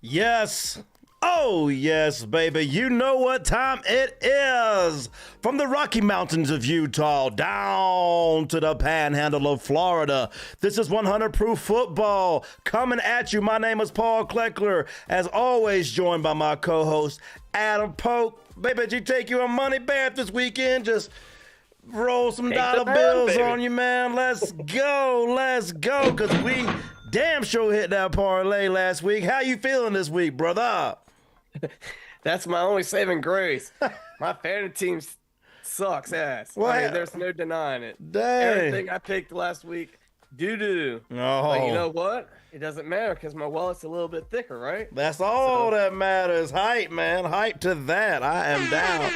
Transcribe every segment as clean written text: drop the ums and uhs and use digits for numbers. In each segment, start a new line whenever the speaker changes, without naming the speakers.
Yes. Oh, yes, baby. You know what time it is. From the Rocky Mountains of Utah down to the panhandle of Florida, this is 100 Proof Football coming at you. My name is Paul Kleckler, as always, joined by my co-host, Adam Polk. Baby, did you take you a money bath this weekend? Just roll some dollar bills on you, man. Let's go, because we damn sure hit that parlay last week. How you feeling this week, brother?
That's my only saving grace. My fantasy team sucks ass.
Well,
I mean, there's no denying it.
Dang.
Everything I picked last week, doo-doo.
Oh.
But you know what? It doesn't matter because my wallet's a little bit thicker, right?
That's all that matters. Hype, man. Hype to that. I am down.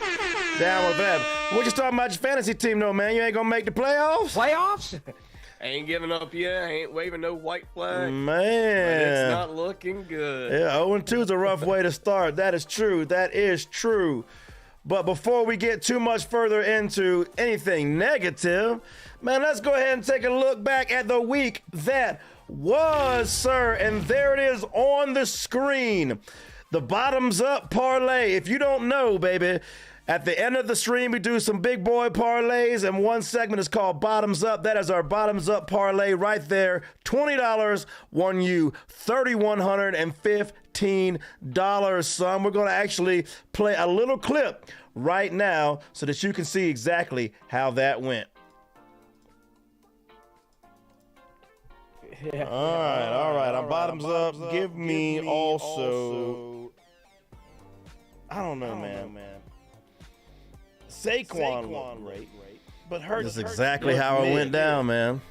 Down with that. What you talking about your fantasy team, though, man? You ain't going to make the playoffs?
Playoffs? I ain't giving up yet. I ain't waving no white flag.
Man.
But it's not looking good.
Yeah, 0-2 is a rough way to start. That is true. That is true. But before we get too much further into anything negative, man, let's go ahead and take a look back at the week that was, sir. And there it is on the screen. The bottoms up parlay. If you don't know, baby, at the end of the stream, we do some big boy parlays, and one segment is called Bottoms Up. That is our Bottoms Up parlay right there. $20 won you $3,115, son. We're going to actually play a little clip right now so that you can see exactly how that went.
Yeah.
All right. I'm Bottoms Up. Give me also. I don't know, man. Saquon looked great, but Hurts. That's exactly how it went down, man.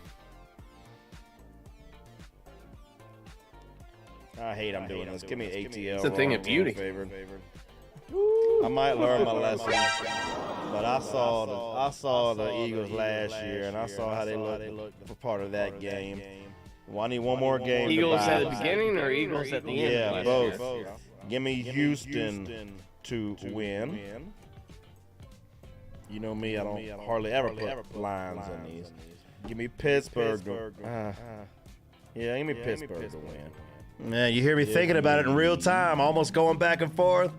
I hate I'm doing this. Give me ATL.
It's a thing of beauty.
I might learn my lesson. But I saw the Eagles last year, and I saw how they looked for part of that game. Well, I need one more game.
Eagles at the beginning or Eagles at the end?
Yeah, both. Give me Houston to win. You know me, I don't hardly ever put lines in these. Give me Pittsburgh. Yeah, give me Pittsburgh to win. Man, you hear me thinking about it in real time, almost going back and forth.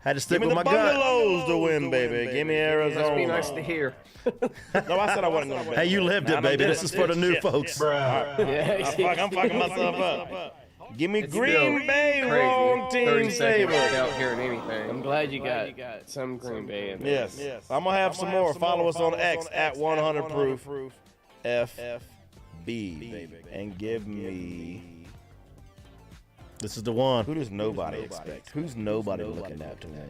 Had to stick with my gut. Give me the Bungalows to win, baby. Give me Arizona.
Must be nice to hear.
No, I said I wasn't going to bet. Hey, you lived it, baby. This is for the new folks. I'm fucking myself up. Give me Green Bay, wrong team favor.
Without hearing anything. I'm glad you got some Green Bay in there.
Yes. I'm going to have some more. Follow us on X at 100proof FB, baby. And give me... This is the one. Who does nobody expect? Who's nobody looking at to win?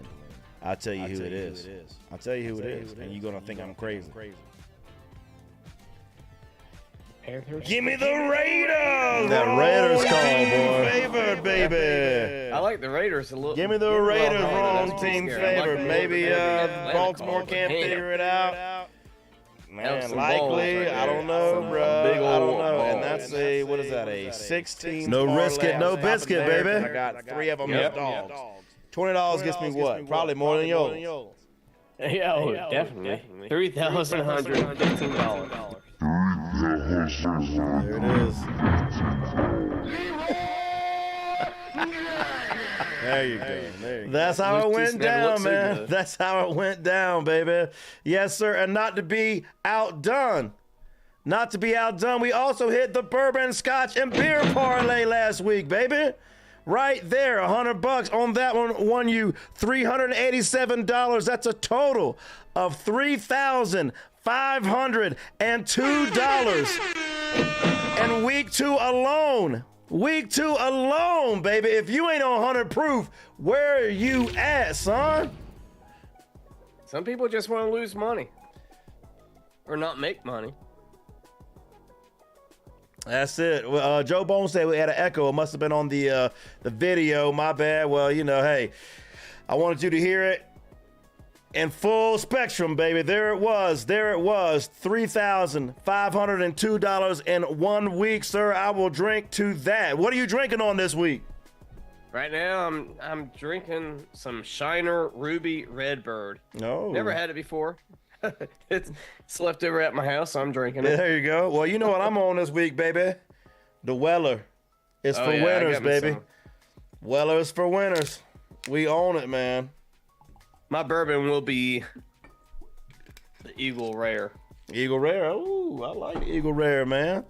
I'll tell you who it is. I'll tell you who it is. And you're going to think I'm crazy. Give me the Raiders. That Raiders call, boy. Favored, baby.
I like the Raiders a little.
Give me the Raiders wrong team favored. Maybe Baltimore can't figure it out. Man, likely. I don't know, bro. I don't know. And that's a, what is that, a 16? No risk it, no biscuit, baby. I got 3 of them as dogs. $20 gets me what? Probably more than yours.
Yeah, definitely. $3,115.
There it is. There you go. That's how it went down, man. That's how it went down, baby. Yes, sir. And not to be outdone. Not to be outdone, we also hit the bourbon, scotch, and beer parlay last week, baby. Right there, $100 on that one won you $387. That's a total of $3,502. And week 2 alone. Week 2 alone, baby. If you ain't on 100 proof, where are you at, son?
Some people just want to lose money or not make money.
That's it. Well, Joe Bone said we had an echo. It must have been on the video. My bad. Well, you know, hey, I wanted you to hear it in full spectrum, baby. There it was. There it was. $3,502 in 1 week, sir. I will drink to that. What are you drinking on this week?
Right now, I'm drinking some Shiner Ruby Redbird.
No.
Never had it before. It's left over at my house, so I'm drinking it.
There you go. Well, you know what I'm on this week, baby? The Weller. It's for winners, baby. Some. Weller is for winners. We own it, man.
My bourbon will be the Eagle Rare.
Eagle Rare. Ooh, I like the Eagle Rare, man.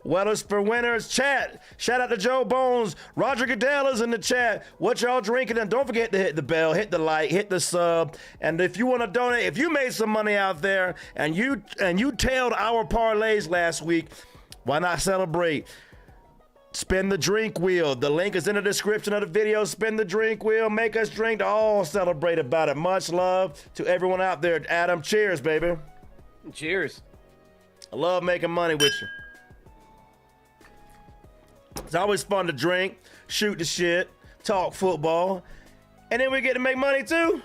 Weller's for winners. Chat. Shout out to Joe Bones. Roger Goodell is in the chat. What y'all drinking? And don't forget to hit the bell, hit the like, hit the sub. And if you want to donate, if you made some money out there and you tailed our parlays last week, why not celebrate? Spin the drink wheel. The link is in the description of the video. Spin the drink wheel. Make us drink to all celebrate about it. Much love to everyone out there. Adam, cheers, baby.
Cheers.
I love making money with you. It's always fun to drink, shoot the shit, talk football, and then we get to make money too.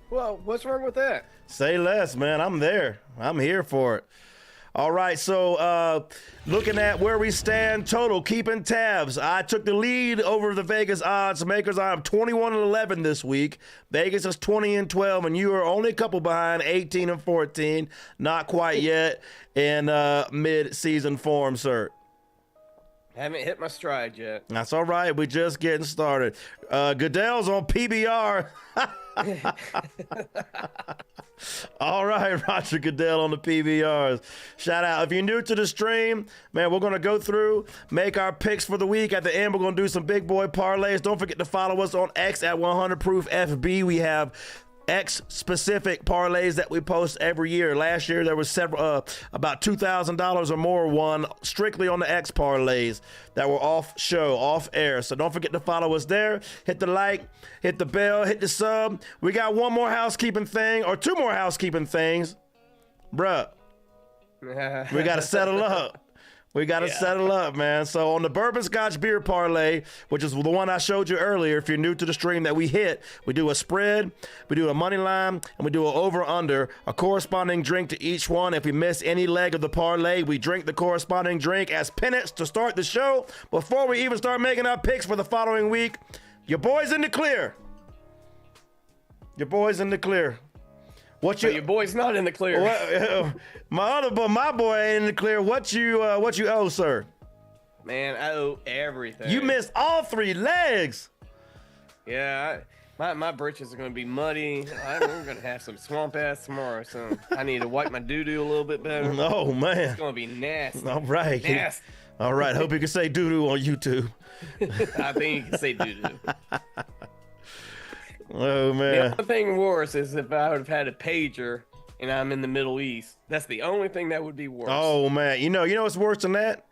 Well, what's wrong with that?
Say less, man. I'm there. I'm here for it. All right, so looking at where we stand total, keeping tabs. I took the lead over the Vegas odds makers. I'm 21-11 this week. Vegas is 20-12, and you are only a couple behind, 18-14. Not quite yet in mid-season form, sir.
Haven't hit my stride yet.
That's all right. We're just getting started. Goodell's on PBR. All right, Roger Goodell on the PBRs. Shout out. If you're new to the stream, man, we're going to go through, make our picks for the week. At the end, we're going to do some big boy parlays. Don't forget to follow us on X at 100proof FB. We have X-specific parlays that we post every year. Last year, there was several, about $2,000 or more won strictly on the X parlays that were off show, off air. So don't forget to follow us there. Hit the like, hit the bell, hit the sub. We got one more housekeeping thing, or 2 more housekeeping things. Bruh, we got to settle up. We got to settle up, man. So on the bourbon scotch beer parlay, which is the one I showed you earlier, if you're new to the stream that we hit, we do a spread, we do a money line, and we do an over-under, a corresponding drink to each one. If we miss any leg of the parlay, we drink the corresponding drink as penance to start the show. Before we even start making our picks for the following week, your boy's in the clear. Your boy's in the clear.
Your boy's not in the clear.
My boy ain't in the clear. What you owe, sir?
Man, I owe everything.
You missed all 3 legs.
Yeah, my britches are gonna be muddy. I'm gonna have some swamp ass tomorrow, so I need to wipe my doo doo a little bit better.
Oh man,
it's gonna be nasty.
All right,
nasty.
All right. Hope you can say doo doo on YouTube.
I think you can say doo doo.
Oh man.
The only thing worse is if I would have had a pager and I'm in the Middle East. That's the only thing that would be worse.
Oh man, you know what's worse than that?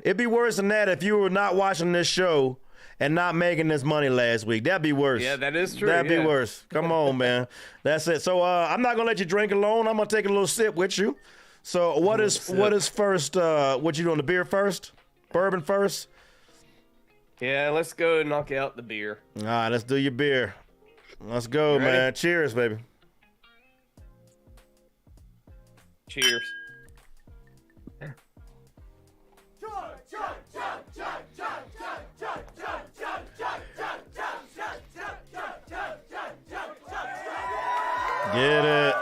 It'd be worse than that if you were not watching this show and not making this money last week. That'd be worse.
Yeah, that is true.
That'd be worse. Come on, man. That's it. So I'm not gonna let you drink alone. I'm gonna take a little sip with you. So what is first? What you doing? The beer first? Bourbon first?
Yeah, let's go and knock out the beer.
All right, let's do your beer. Let's go, man. Cheers, baby.
Cheers.
Get it.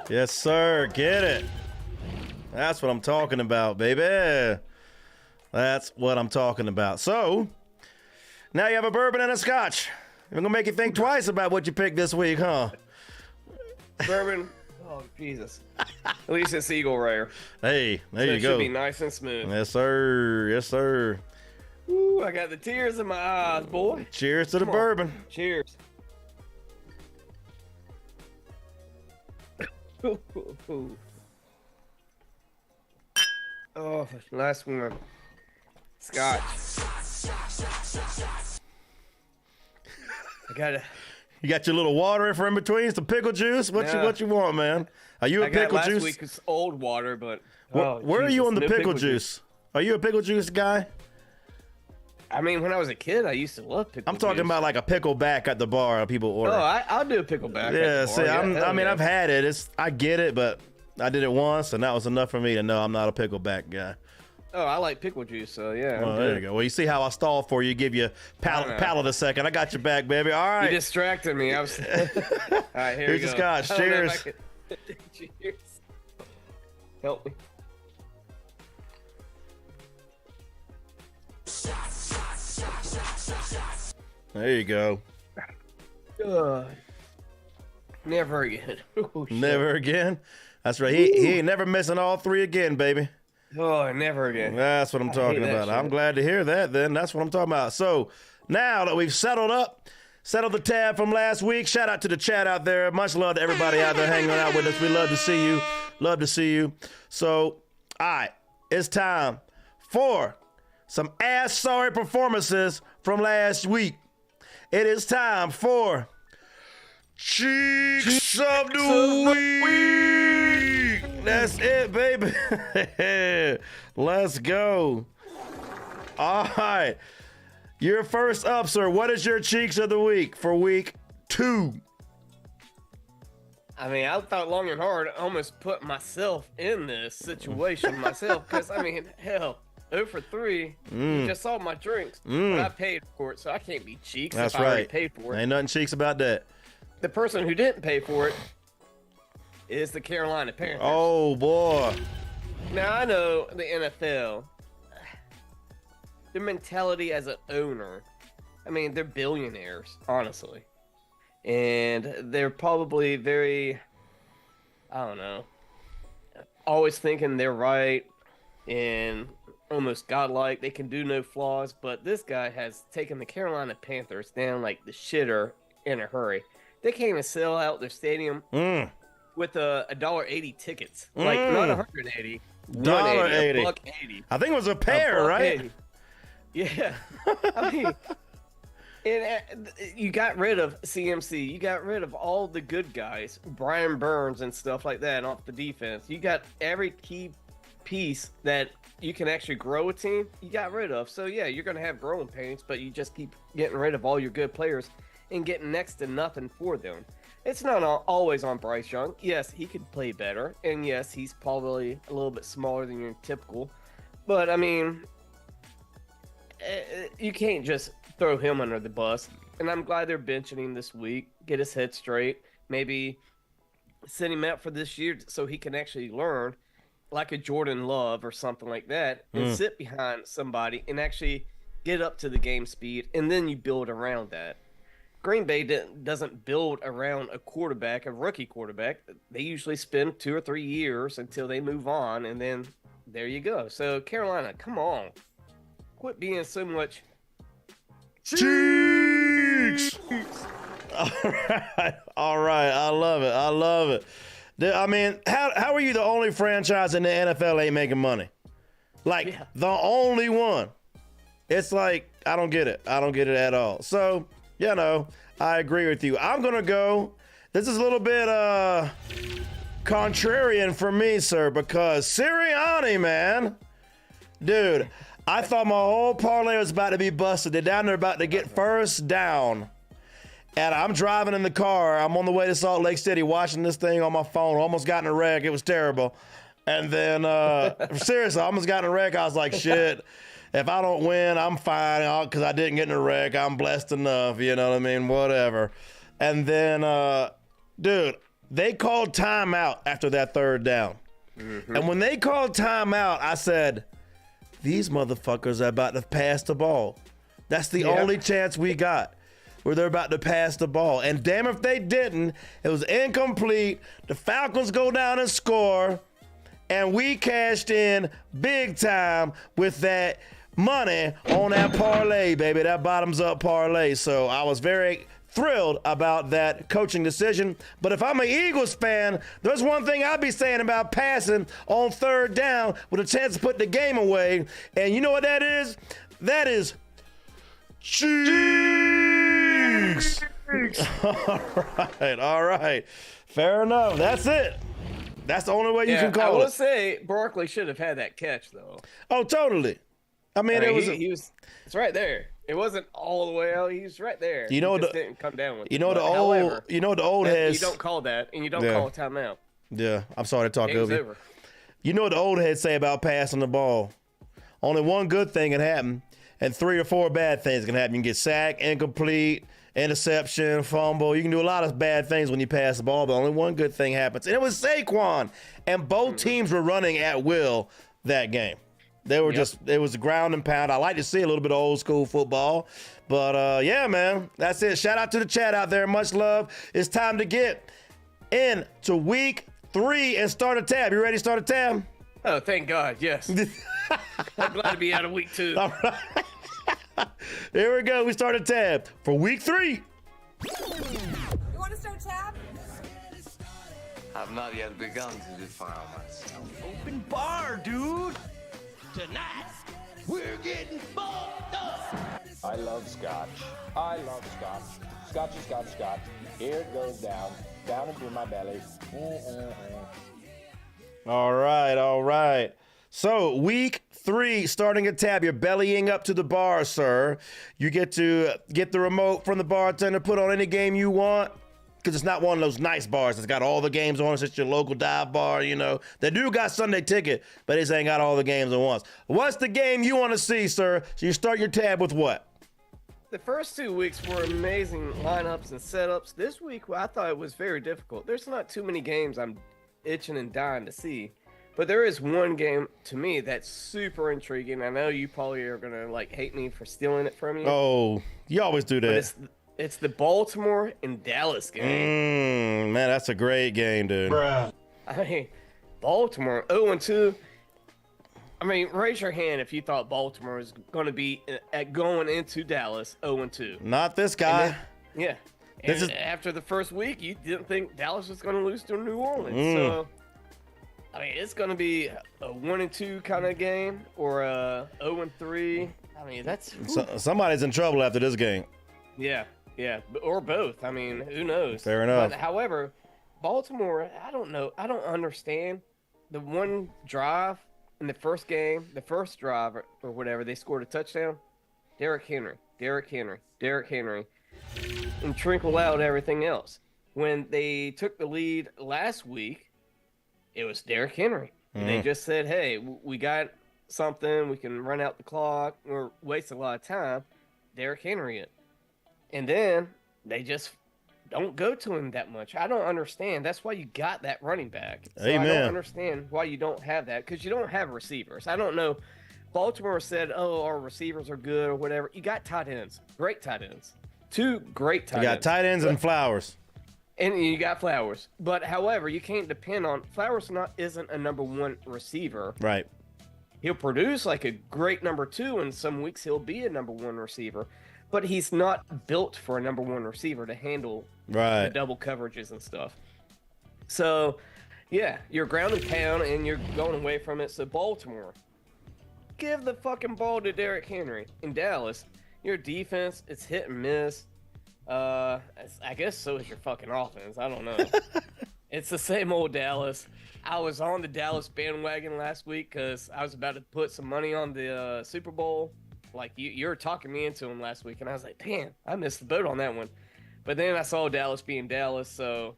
Yes, sir. Get it. That's what I'm talking about, baby. That's what I'm talking about. So, now you have a bourbon and a scotch. We're going to make you think twice about what you picked this week, huh?
Bourbon. Oh, Jesus. At least it's Eagle Rare.
Hey, there you
It
go.
should be nice and smooth.
Yes, sir. Yes, sir.
Ooh, I got the tears in my eyes, boy.
Cheers to the bourbon.
Cheers. Oh, last one. Scotch. I got it.
You got your little water in between, some pickle juice. What you want, man? Are you a pickle
last
juice?
week's old water, but
where are you on the pickle juice? Are you a pickle juice guy?
I mean, when I was a kid, I used to love pickle.
I'm talking about like a pickle back at the bar. People order.
Oh, I'll do a pickle back.
Yeah, see, I've had it. I get it, but I did it once, and that was enough for me to know I'm not a pickle back guy.
Oh, I like pickle juice, so yeah.
Well, there you go. Well, you see how I stalled for you. Give you palate a second. I got your back, baby. All right.
You distracted me. I was. All right,
here's the scotch. Cheers.
Cheers. Help me.
There you go.
Never again. Oh,
never again. That's right. He ain't never missing all 3 again, baby.
Oh, never again.
That's what I'm talking about. I'm glad to hear that then. That's what I'm talking about. So now that we've settled the tab from last week, shout out to the chat out there. Much love to everybody out there hanging out with us. We love to see you. Love to see you. So, all right, it's time for some ass-sorry performances from last week. It is time for Cheeks of the Week. That's it, baby. Let's go. All right. You're first up, sir. What is your Cheeks of the Week for week 2?
I mean, I thought long and hard. I almost put myself in this situation myself. Because, I mean, hell, 0 for 3. You just saw my drinks. But I paid for it, so I can't be cheeks.
That's
if I already
right.
paid for it.
Ain't nothing cheeks about that.
The person who didn't pay for it is the Carolina Panthers.
Oh, boy.
Now, I know the NFL, their mentality as an owner, I mean, they're billionaires, honestly. And they're probably very, I don't know, always thinking they're right and almost godlike. They can do no flaws. But this guy has taken the Carolina Panthers down like the shitter in a hurry. They can't even sell out their stadium with a $1.80 tickets. Like, not $180.
$1.80.
$1.80.
I think it was a pair, right?
$1.80. Yeah. I mean, and you got rid of CMC. You got rid of all the good guys, Brian Burns and stuff like that off the defense. You got every key piece that you can actually grow a team, you got rid of. So yeah, you're going to have growing pains, but you just keep getting rid of all your good players and getting next to nothing for them. It's not always on Bryce Young. Yes, he could play better, and yes, he's probably a little bit smaller than your typical. But I mean, you can't just throw him under the bus. And I'm glad they're benching him this week, get his head straight, maybe send him out for this year so he can actually learn, like a Jordan Love or something like that, and sit behind somebody and actually get up to the game speed, and then you build around that. Green Bay doesn't build around a quarterback, a rookie quarterback. They usually spend 2 or 3 years until they move on, and then there you go. So, Carolina, come on. Quit being so much
cheeks. All right. I love it. I mean, how are you the only franchise in the NFL ain't making money? Like, the only one. It's like, I don't get it. I don't get it at all. So, you know, I agree with you. I'm going to go. This is a little bit contrarian for me, sir, because Sirianni, man. Dude, I thought my whole parlay was about to be busted. They're down there about to get first down. And I'm driving in the car. I'm on the way to Salt Lake City watching this thing on my phone. Almost got in a wreck. It was terrible. And then, seriously, I almost got in a wreck. I was like, shit. If I don't win, I'm fine because I didn't get in a wreck. I'm blessed enough, you know what I mean? Whatever. And then, dude, they called timeout after that third down. Mm-hmm. And when they called timeout, I said, these motherfuckers are about to pass the ball. That's the only chance we got, where they're about to pass the ball. And damn if they didn't. It was incomplete. The Falcons go down and score. And we cashed in big time with that money on that parlay, baby, that bottoms up parlay. So I was very thrilled about that coaching decision. But if I'm an Eagles fan, there's one thing I'll be saying about passing on third down with a chance to put the game away. And you know what that is? That is cheeks. All right. Fair enough. That's it. That's the only way you can call it.
I will say Barkley should have had that catch, though.
Oh, totally. I mean, it was.
It's right there. It wasn't all the way out. He was right there.
You know,
he just didn't come down with it.
You know the old heads.
You don't call that, and you don't call a timeout.
Yeah, I'm sorry to talk over you.
Over.
You know what the old heads say about passing the ball? Only one good thing can happen, and 3 or 4 bad things can happen. You can get sacked, incomplete, interception, fumble. You can do a lot of bad things when you pass the ball, but only one good thing happens. And it was Saquon. And both teams were running at will that game. They were it was a ground and pound. I like to see a little bit of old school football. But yeah, man, that's it. Shout out to the chat out there. Much love. It's time to get into week 3 and start a tab. You ready to start a tab?
Oh, thank God. Yes. I'm glad to be out of week 2.
All right. Here we go. We start a tab for week 3.
You want to start tab?
I've not yet begun to defile myself.
Open bar, dude. Tonight, we're getting fucked up.
I love scotch. I love scotch. Scotchy, scotch, scotch. Here it goes down into my belly.
All right. So week 3, starting a tab. You're bellying up to the bar, sir. You get to get the remote from the bartender, put on any game you want. Because it's not one of those nice bars that's got all the games on. It's just your local dive bar, you know. They do got Sunday ticket, but they ain't got all the games at once. What's the game you want to see, sir? So you start your tab with what?
The first 2 weeks were amazing lineups and setups. This week, I thought it was very difficult. There's not too many games I'm itching and dying to see. But there is one game, to me, that's super intriguing. I know you probably are going to, hate me for stealing it from you.
Oh, you always do that.
It's the Baltimore and Dallas game.
Man, that's a great game, dude.
Bruh. I mean, Baltimore 0-2. I mean, raise your hand if you thought Baltimore was going to be going into Dallas 0-2.
Not this guy.
After the first week, you didn't think Dallas was going to lose to New Orleans. So, I mean, it's going to be a 1-2 kind of game or a 0-3. I mean, that's
somebody's in trouble after this game.
Yeah, or both. I mean, who knows?
Fair enough.
But, however, Baltimore, I don't know. I don't understand the one drive in the first game, the first drive or whatever, they scored a touchdown. Derrick Henry, and trickle out everything else. When they took the lead last week, it was Derrick Henry. And they just said, hey, we got something. We can run out the clock. We're wasting a lot of time. Derrick Henry it. And then they just don't go to him that much. I don't understand. That's why you got that running back. So
Amen.
I don't understand why you don't have that, because you don't have receivers. I don't know. Baltimore said, oh, our receivers are good or whatever. You got tight ends. Great tight ends. 2 great tight ends.
You got tight ends and Flowers.
And you got Flowers. But, however, you can't depend on – Flowers isn't a number 1 receiver.
Right.
He'll produce like a great number 2, and some weeks he'll be a number 1 receiver. But he's not built for a number 1 receiver to handle the double coverages and stuff. So, yeah, you're ground and pound, and you're going away from it. So, Baltimore, give the fucking ball to Derrick Henry. In Dallas, your defense, it's hit and miss. I guess so is your fucking offense. I don't know. It's the same old Dallas. I was on the Dallas bandwagon last week because I was about to put some money on the Super Bowl. Like, you were talking me into them last week, and I was like, damn, I missed the boat on that one. But then I saw Dallas being Dallas, so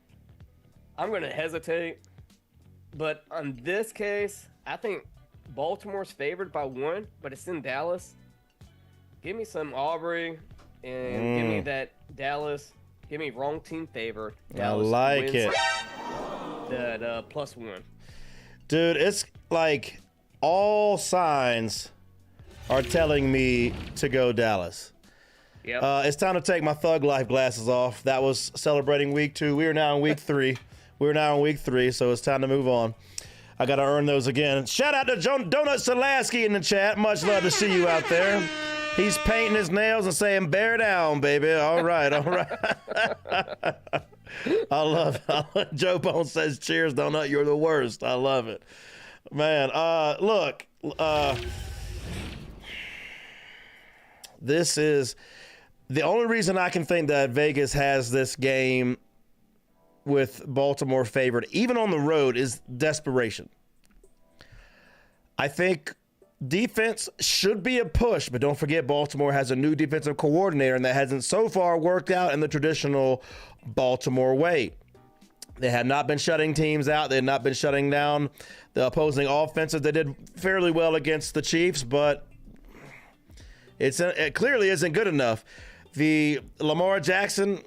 I'm going to hesitate. But on this case, I think Baltimore's favored by 1, but it's in Dallas. Give me some Aubrey and give me that Dallas. Give me wrong team favored. Dallas
I like
wins
it.
That +1.
Dude, it's like all signs are telling me to go Dallas.
Yep.
It's time to take my Thug Life glasses off. That was celebrating week 2. We are now in week 3. So it's time to move on. I got to earn those again. Shout out to Donut Selaski in the chat. Much love to see you out there. He's painting his nails and saying, bear down, baby. All right. I love it. Joe Bone says, cheers, Donut. You're the worst. I love it. Man, look. This is the only reason I can think that Vegas has this game with Baltimore favored, even on the road, is desperation. I think defense should be a push, but don't forget Baltimore has a new defensive coordinator, and that hasn't so far worked out in the traditional Baltimore way. They had not been shutting teams out. They had not been shutting down the opposing offenses. They did fairly well against the Chiefs, but it clearly isn't good enough. The Lamar Jackson,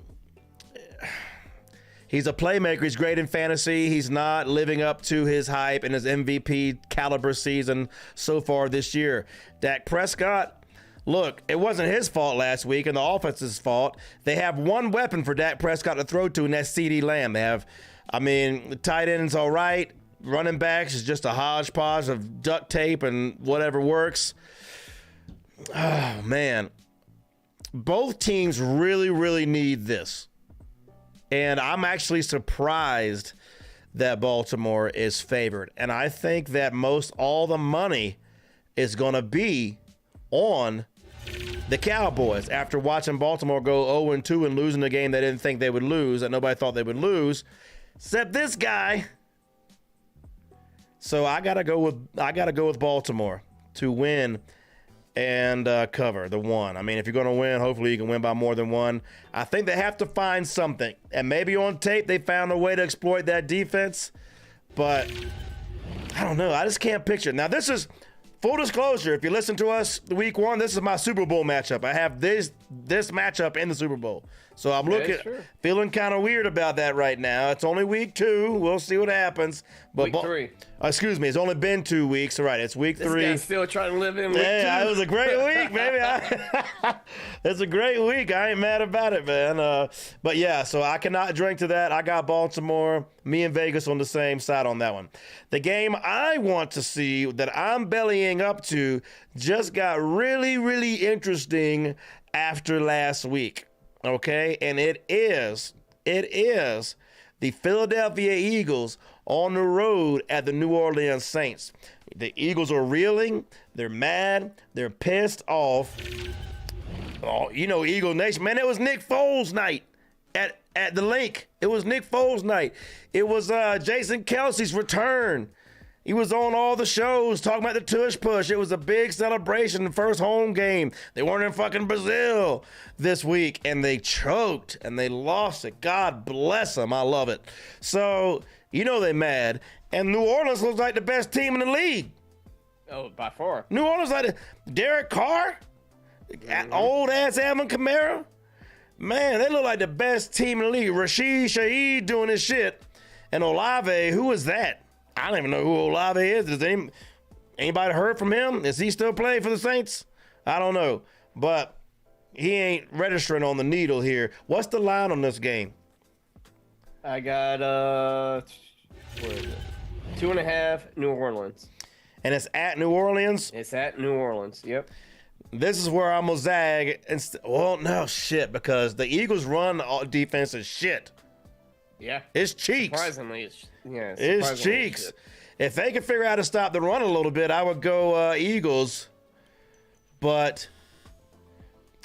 he's a playmaker. He's great in fantasy. He's not living up to his hype in his MVP caliber season so far this year. Dak Prescott, look, it wasn't his fault last week and the offense's fault. They have one weapon for Dak Prescott to throw to, and that's CeeDee Lamb. They have, the tight end's all right. Running backs is just a hodgepodge of duct tape and whatever works. Oh, man. Both teams really, really need this. And I'm actually surprised that Baltimore is favored. And I think that all the money is going to be on the Cowboys after watching Baltimore go 0-2 and losing a game they didn't think they would lose, that nobody thought they would lose, except this guy. So I gotta go with Baltimore to win and cover the 1. If you're going to win, hopefully you can win by more than 1. I think they have to find something. And maybe on tape they found a way to exploit that defense. But I don't know. I just can't picture it. Now, this is full disclosure. If you listen to us week 1, this is my Super Bowl matchup. I have this matchup in the Super Bowl. So I'm feeling kind of weird about that right now. It's only week 2. We'll see what happens. But
week 3.
Excuse me. It's only been 2 weeks. All right. It's week 3.
This guy's still trying to live in week 2.
It was a great week, baby. It's a great week. I ain't mad about it, man. But yeah, so I cannot drink to that. I got Baltimore. Me and Vegas on the same side on that one. The game I want to see that I'm bellying up to just got really, really interesting after last week. Okay, and it is the Philadelphia Eagles on the road at the New Orleans Saints. The Eagles are reeling. They're mad. They're pissed off. Oh, Eagle Nation. Man, it was Nick Foles night at the link. It was Nick Foles night. It was Jason Kelsey's return. He was on all the shows talking about the tush push. It was a big celebration, the first home game. They weren't in fucking Brazil this week, and they choked, and they lost it. God bless them. I love it. So, you know they mad. And New Orleans looks like the best team in the league.
Oh, by far.
New Orleans like Derek Carr, old-ass Alvin Kamara. Man, they look like the best team in the league. Rashid Shaheed doing his shit. And Olave, who is that? I don't even know who Olave is. Does anybody heard from him? Is he still playing for the Saints? I don't know. But he ain't registering on the needle here. What's the line on this game?
I got, what is it? 2.5 New Orleans.
And it's at New Orleans?
It's at New Orleans, yep.
This is where I'm going to zag. Well, no, shit, because the Eagles' run defense is shit.
Yeah.
It's cheeks.
Surprisingly, it's
It's cheeks. If they can figure out how to stop the run a little bit, I would go Eagles. But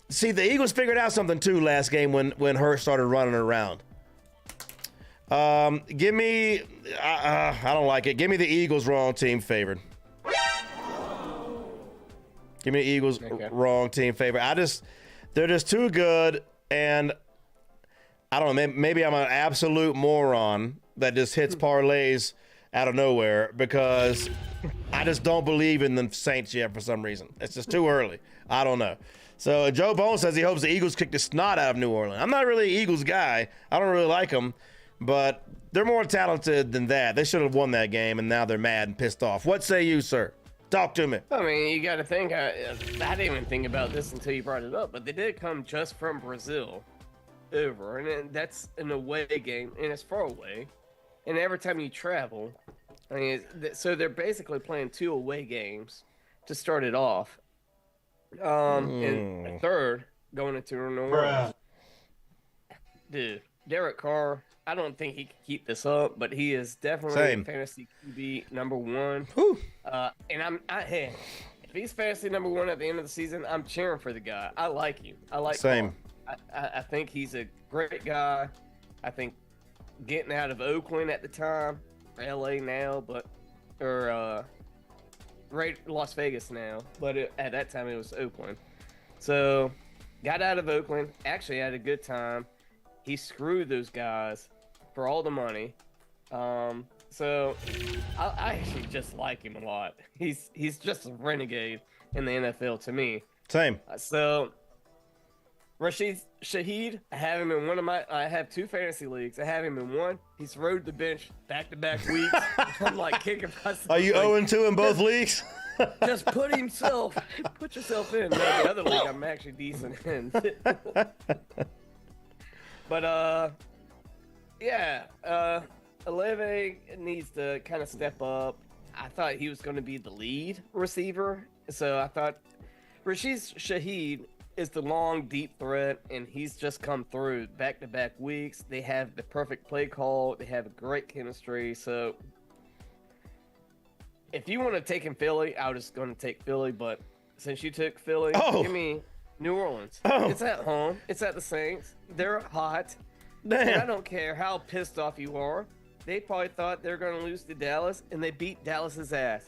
see, the Eagles figured out something too last game when Hurts started running around. Give me, I don't like it. Give me the Eagles wrong team favored. Give me the Eagles wrong team favored. They're just too good, and I don't know, maybe I'm an absolute moron that just hits parlays out of nowhere because I just don't believe in the Saints yet for some reason. It's just too early. I don't know. So Joe Bone says he hopes the Eagles kick the snot out of New Orleans. I'm not really an Eagles guy. I don't really like them, but they're more talented than that. They should have won that game, and now they're mad and pissed off. What say you, sir? Talk to me.
I mean, you got to think, I didn't even think about this until you brought it up, but they did come just from Brazil over, and that's an away game, and it's far away. And every time you travel, I mean, so they're basically playing 2 away games to start it off. And a third going into New Orleans. Dude, Derek Carr, I don't think he can keep this up, but he is definitely fantasy QB #1. And hey, if he's fantasy #1 at the end of the season, I'm cheering for the guy. I like him. I like Carr. I think he's a great guy. I think getting out of Oakland at the time, LA now, Las Vegas now, but at that time it was Oakland. So got out of Oakland, actually had a good time. He screwed those guys for all the money. So I actually just like him a lot. He's just a renegade in the NFL to me.
Same.
So Rashid Shaheed, I have 2 fantasy leagues. I have him in one. He's rode the bench back-to-back weeks. I'm like kicking myself.
Are you 0-2 in both leagues?
Just put yourself in. No, the other league I'm actually decent in. But Olave needs to kind of step up. I thought he was going to be the lead receiver, so I thought Rashid Shaheed is the long, deep threat, and he's just come through back-to-back weeks. They have the perfect play call. They have great chemistry. So if you want to take in Philly, I was going to take Philly, but since you took Philly, give me New Orleans. It's at home. It's at the Saints. They're hot.
Damn.
And I don't care how pissed off you are. They probably thought they're going to lose to Dallas, and they beat Dallas's ass.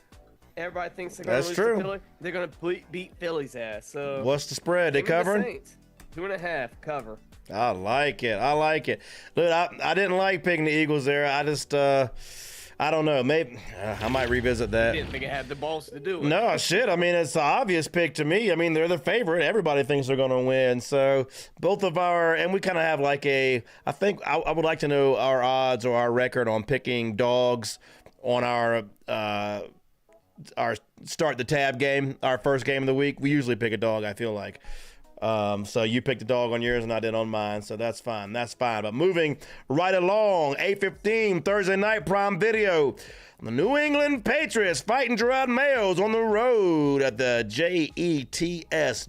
Everybody thinks they're going to lose to Philly. They're going to beat Philly's ass. So
what's the spread? They covering?
2.5 cover.
I like it. Look, I didn't like picking the Eagles there. I just I don't know. Maybe I might revisit that.
You didn't think I had the balls to do it.
No, shit. I mean, it's an obvious pick to me. I mean, they're the favorite. Everybody thinks they're going to win. So both of and we kind of have like I think I would like to know our odds or our record on picking dogs on our start the tab game, our first game of the week. We usually pick a dog, I feel like. So you picked a dog on yours and I did on mine, so that's fine. But moving right along, 8:15 Thursday night Prime Video. The New England Patriots fighting Gerard Mayos on the road at the Jets.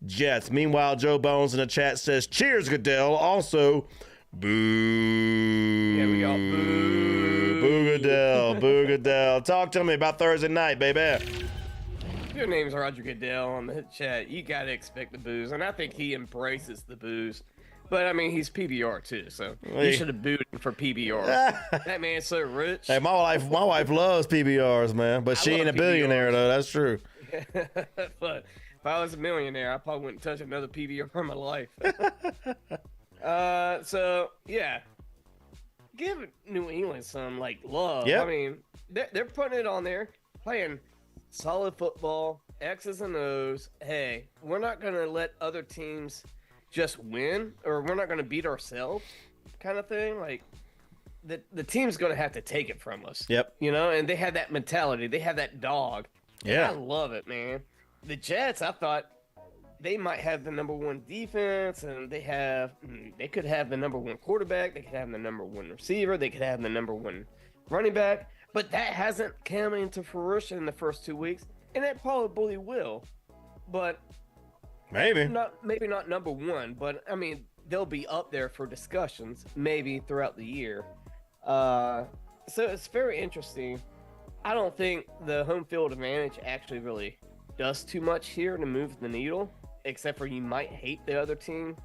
Jets. Meanwhile, Joe Bones in the chat says, "Cheers, Goodell." Also, boo.
Yeah, we got boo.
Boo Goodell. Talk to me about Thursday night, baby.
Your name's Roger Goodell on the chat. You gotta expect the boos, and I think he embraces the boos. But I mean, he's PBR too, so
Hey.
you should have booed him for PBR. That man's so rich.
Hey, my wife loves PBRs, man, but she
love
ain't a billionaire
PBRs.
though. That's true.
But if I was a millionaire, I probably wouldn't touch another PBR in my life. So yeah, give New England some like love.
Yep.
I mean, they're putting it on there, playing solid football, X's and O's. Hey, we're not gonna let other teams just win, or we're not gonna beat ourselves, kind of thing. Like the team's gonna have to take it from us.
Yep.
You know, and they have that mentality. They have that dog.
Yeah.
I love it, man. The Jets, I thought they might have the number one defense, and they could have the number one quarterback, they could have the number one receiver, they could have the number one running back, but that hasn't come into fruition in the first 2 weeks, and it probably will. But
Maybe
not number one, but I mean they'll be up there for discussions maybe throughout the year. So it's very interesting. I don't think the home field advantage actually really does too much here to move the needle, except for you might hate the other team.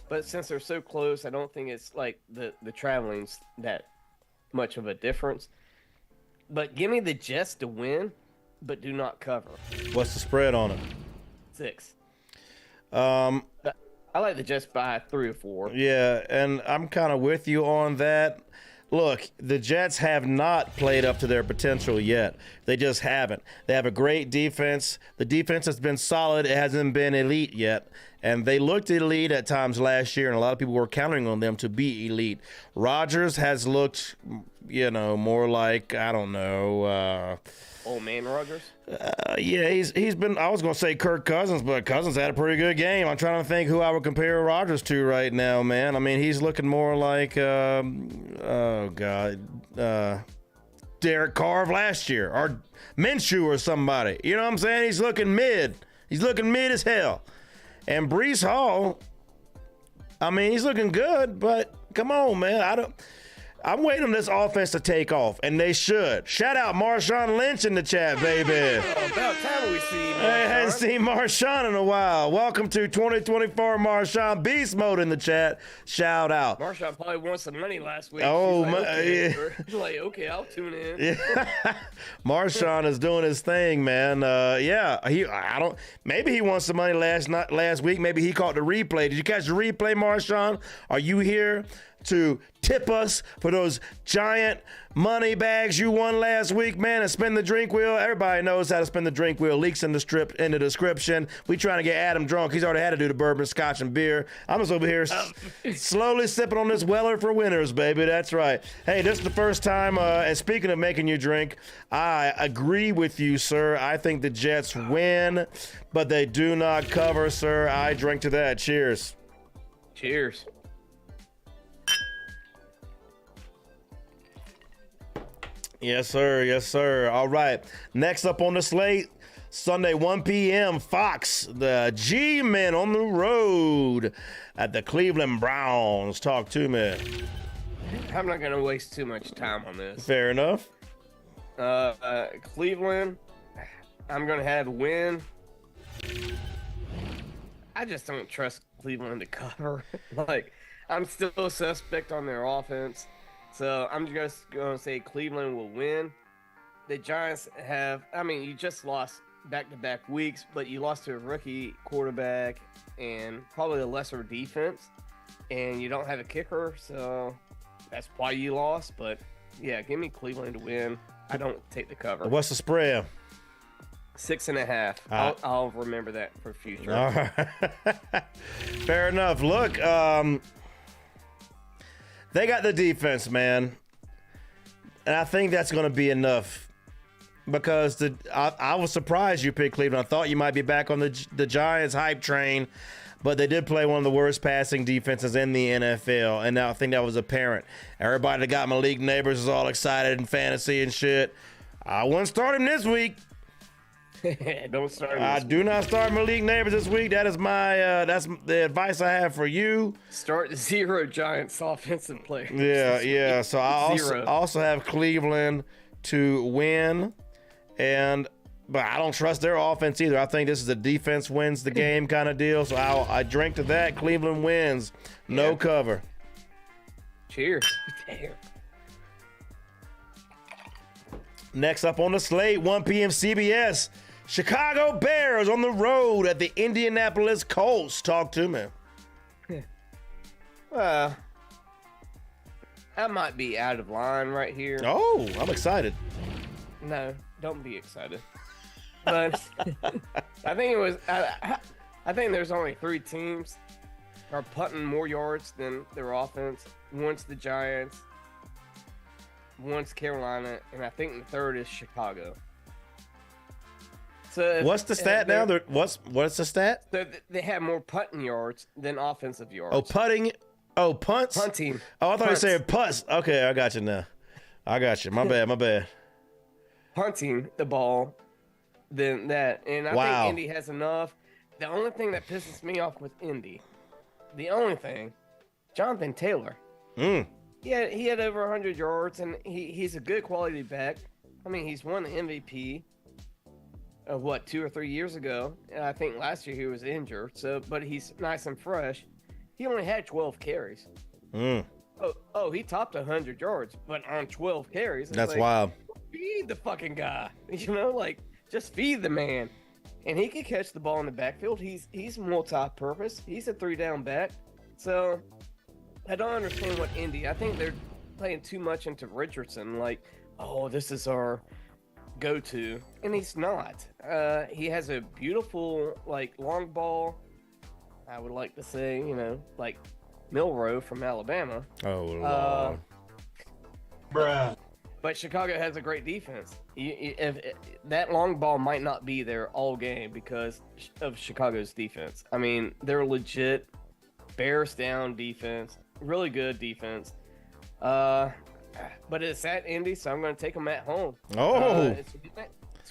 But since they're so close, I don't think it's like the traveling's that much of a difference. But give me the Jets to win, but do not cover.
What's the spread on it?
6.
Um,
I like the Jets by 3 or 4.
yeah, and I'm kind of with you on that. Look, the Jets have not played up to their potential yet. They just haven't. They have a great defense. The defense has been solid. It hasn't been elite yet. And they looked elite at times last year, and a lot of people were counting on them to be elite. Rodgers has looked, more like, I don't know,
Old man Rodgers?
yeah, he's been. I was gonna say Kirk Cousins, but Cousins had a pretty good game. I'm trying to think who I would compare Rodgers to right now, man. I mean, he's looking more like, Derek Carr of last year, or Minshew or somebody. You know what I'm saying? He's looking mid. He's looking mid as hell. And Breece Hall, I mean, he's looking good, but come on, man. I'm waiting on this offense to take off, and they should. Shout out Marshawn Lynch in the chat, baby.
About time we see
Hey, hadn't seen Marshawn in a while. Welcome to 2024 Marshawn Beast Mode in the chat. Shout out.
Marshawn probably won some money last week.
Oh,
She's like, okay,
yeah.
He's like, okay, I'll tune in.
Yeah. Marshawn is doing his thing, man. Maybe he won some money last week. Maybe he caught the replay. Did you catch the replay, Marshawn? Are you here to tip us for those giant money bags you won last week, man, and spin the drink wheel? Everybody knows how to spin the drink wheel. Links in the description. We trying to get Adam drunk. He's already had to do the bourbon, scotch, and beer. I'm just over here slowly sipping on this Weller for winners, baby. That's right. Hey, this is the first time, and speaking of making you drink, I agree with you, sir. I think the Jets win, but they do not cover, sir. I drink to that. Cheers.
Cheers.
Yes, sir. Yes, sir. All right. Next up on the slate, Sunday, 1 p.m., Fox, the G-Men on the road at the Cleveland Browns. Talk to me.
I'm not going to waste too much time on this.
Fair enough.
Cleveland, I'm going to have a win. I just don't trust Cleveland to cover. I'm still suspect on their offense. So I'm just going to say Cleveland will win. The Giants you just lost back-to-back weeks, but you lost to a rookie quarterback and probably a lesser defense, and you don't have a kicker, so that's why you lost. But, yeah, give me Cleveland to win. I don't take the cover.
What's the spread?
6.5. I'll remember that for future.
All right. Fair enough. Look, they got the defense, man. And I think that's going to be enough. Because I was surprised you picked Cleveland. I thought you might be back on the Giants hype train. But they did play one of the worst passing defenses in the NFL. And I think that was apparent. Everybody that got Malik Neighbors is all excited in fantasy and shit. I wouldn't start him this week.
Don't start him.
I do not start Malik Neighbors this week. That is that's the advice I have for you.
Start 0 Giants offensive players.
Yeah. So I also have Cleveland to win, and but I don't trust their offense either. I think this is a defense wins the game kind of deal. So I drink to that. Cleveland wins. No cover.
Cheers. Damn.
Next up on the slate, 1 p.m. CBS. Chicago Bears on the road at the Indianapolis Colts. Talk to me.
Well, I might be out of line right here.
Oh, I'm excited.
No, don't be excited. But I think it was. I think there's only 3 teams are putting more yards than their offense. One's the Giants, one's Carolina, and I think the third is Chicago. So
What's the stat now? What's the stat?
So they have more putting yards than offensive yards.
Oh, putting. Oh, punts.
Punting.
Oh, I thought you
Punts.
said putts. Okay, I got you now. I got you. My bad.
Punting the ball than that. And I
Wow.
think Indy has enough. The only thing that pisses me off with Indy, Jonathan Taylor. Yeah, he had over 100 yards, and he's a good quality back. I mean, he's won the MVP of 2 or 3 years ago. And I think last year he was injured. But he's nice and fresh. He only had 12 carries. Oh, he topped 100 yards, but on 12 carries. It's
That's
like,
wild.
feed the fucking guy. Just feed the man. And he can catch the ball in the backfield. He's multi-purpose. He's a 3-down back. So I don't understand what Indy. I think they're playing too much into Richardson. Like, oh, this is our go-to, and he's not. He has a beautiful long ball. I would like to say, like Milroe from Alabama.
Oh, Lord.
Bruh.
But Chicago has a great defense. If that long ball might not be there all game because of Chicago's defense. I mean, they're legit bears down defense, really good defense. But it's at Indy, so I'm going to take them at home.
Oh.
It's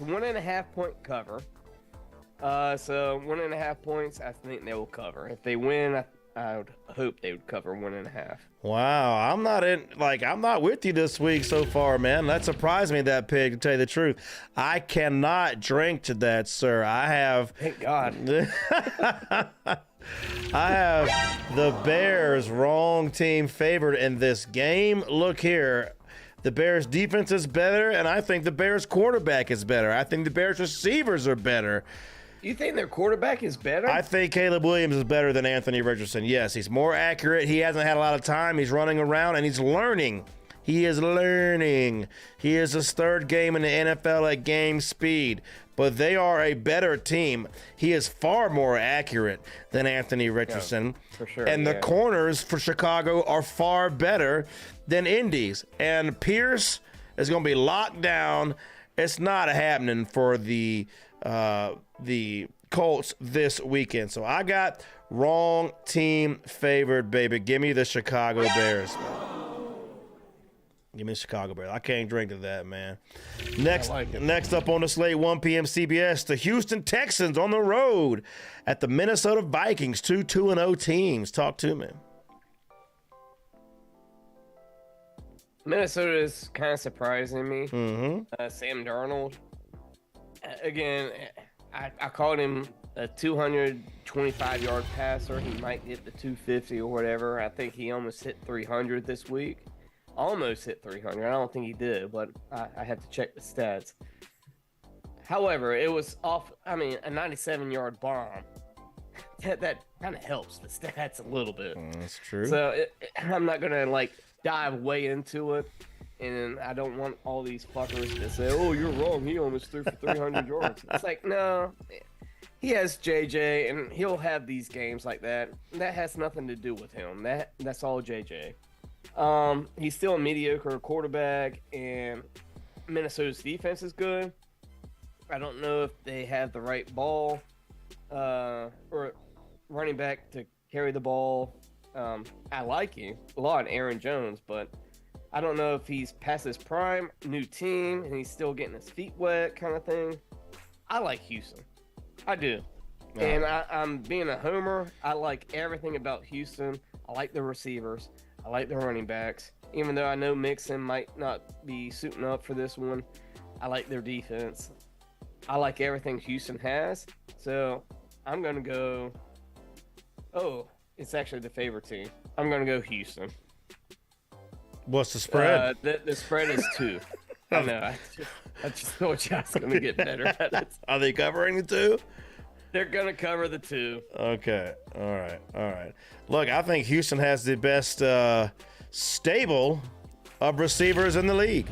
a 1.5 point cover. So 1.5 points, I think they will cover. If they win, I would hope they would cover 1.5.
Wow, I'm not with you this week so far, man. That surprised me, that pick, to tell you the truth. I cannot drink to that, sir. I have
Thank God.
I have the Bears wrong team favored in this game. Look here. The Bears defense is better, and I think the Bears quarterback is better. I think the Bears receivers are better.
You think their quarterback is better?
I think Caleb Williams is better than Anthony Richardson. Yes, he's more accurate. He hasn't had a lot of time. He's running around, and he's learning. He is learning. He is his third game in the NFL at game speed. But they are a better team. He is far more accurate than Anthony Richardson.
for sure,
And the
yeah.
corners for Chicago are far better than Indy's. And Pierce is going to be locked down. It's not happening for the Colts this weekend. So I got wrong team favored, baby. Give me the Chicago Bears. Give me the Chicago Bears. I can't drink to that, man. Next up on the slate, 1 p.m. CBS, the Houston Texans on the road at the Minnesota Vikings, 2-2-0 teams. Talk to me.
Minnesota is kind of surprising me. Sam Darnold. Again, I called him a 225-yard passer. He might get the 250 or whatever. I think he almost hit 300 this week. Almost hit 300. I don't think he did, but I have to check the stats. However, it was off, a 97-yard bomb. That kind of helps the stats a little bit.
That's true.
So I'm not going to dive way into it. And I don't want all these fuckers to say, oh, you're wrong. He almost threw for 300 yards. It's like, no. He has JJ, and he'll have these games like that. That has nothing to do with him. That's all JJ. He's still a mediocre quarterback, and Minnesota's defense is good. I don't know if they have the right ball or running back to carry the ball. I like him a lot, Aaron Jones, but I don't know if he's past his prime, new team, and he's still getting his feet wet kind of thing. I like Houston. I do.
Yeah.
And I'm being a homer. I like everything about Houston. I like the receivers. I like the running backs. Even though I know Mixon might not be suiting up for this one, I like their defense. I like everything Houston has, so I'm gonna go. Oh, it's actually the favorite team. I'm gonna go Houston.
What's the spread?
The spread is 2. I know. I just thought you was gonna get better at it.
Are they covering the 2?
They're gonna cover the 2.
Okay. All right. Look, I think Houston has the best stable of receivers in the league.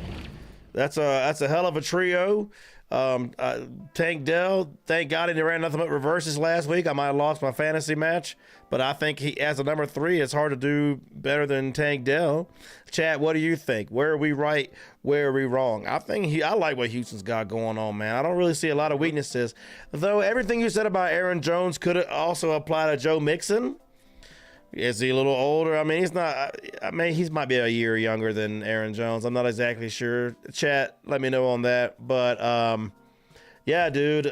That's a hell of a trio. Tank Dell, thank God he ran nothing but reverses last week. I might have lost my fantasy match, but I think he, as a number 3, it's hard to do better than Tank Dell. Chad, what do you think? Where are we right? Where are we wrong? I like what Houston's got going on, man. I don't really see a lot of weaknesses, though. Everything you said about Aaron Jones could also apply to Joe Mixon. Is he a little older? I mean, he's not. I mean, he might be a year younger than Aaron Jones. I'm not exactly sure. Chat, let me know on that. But yeah, dude,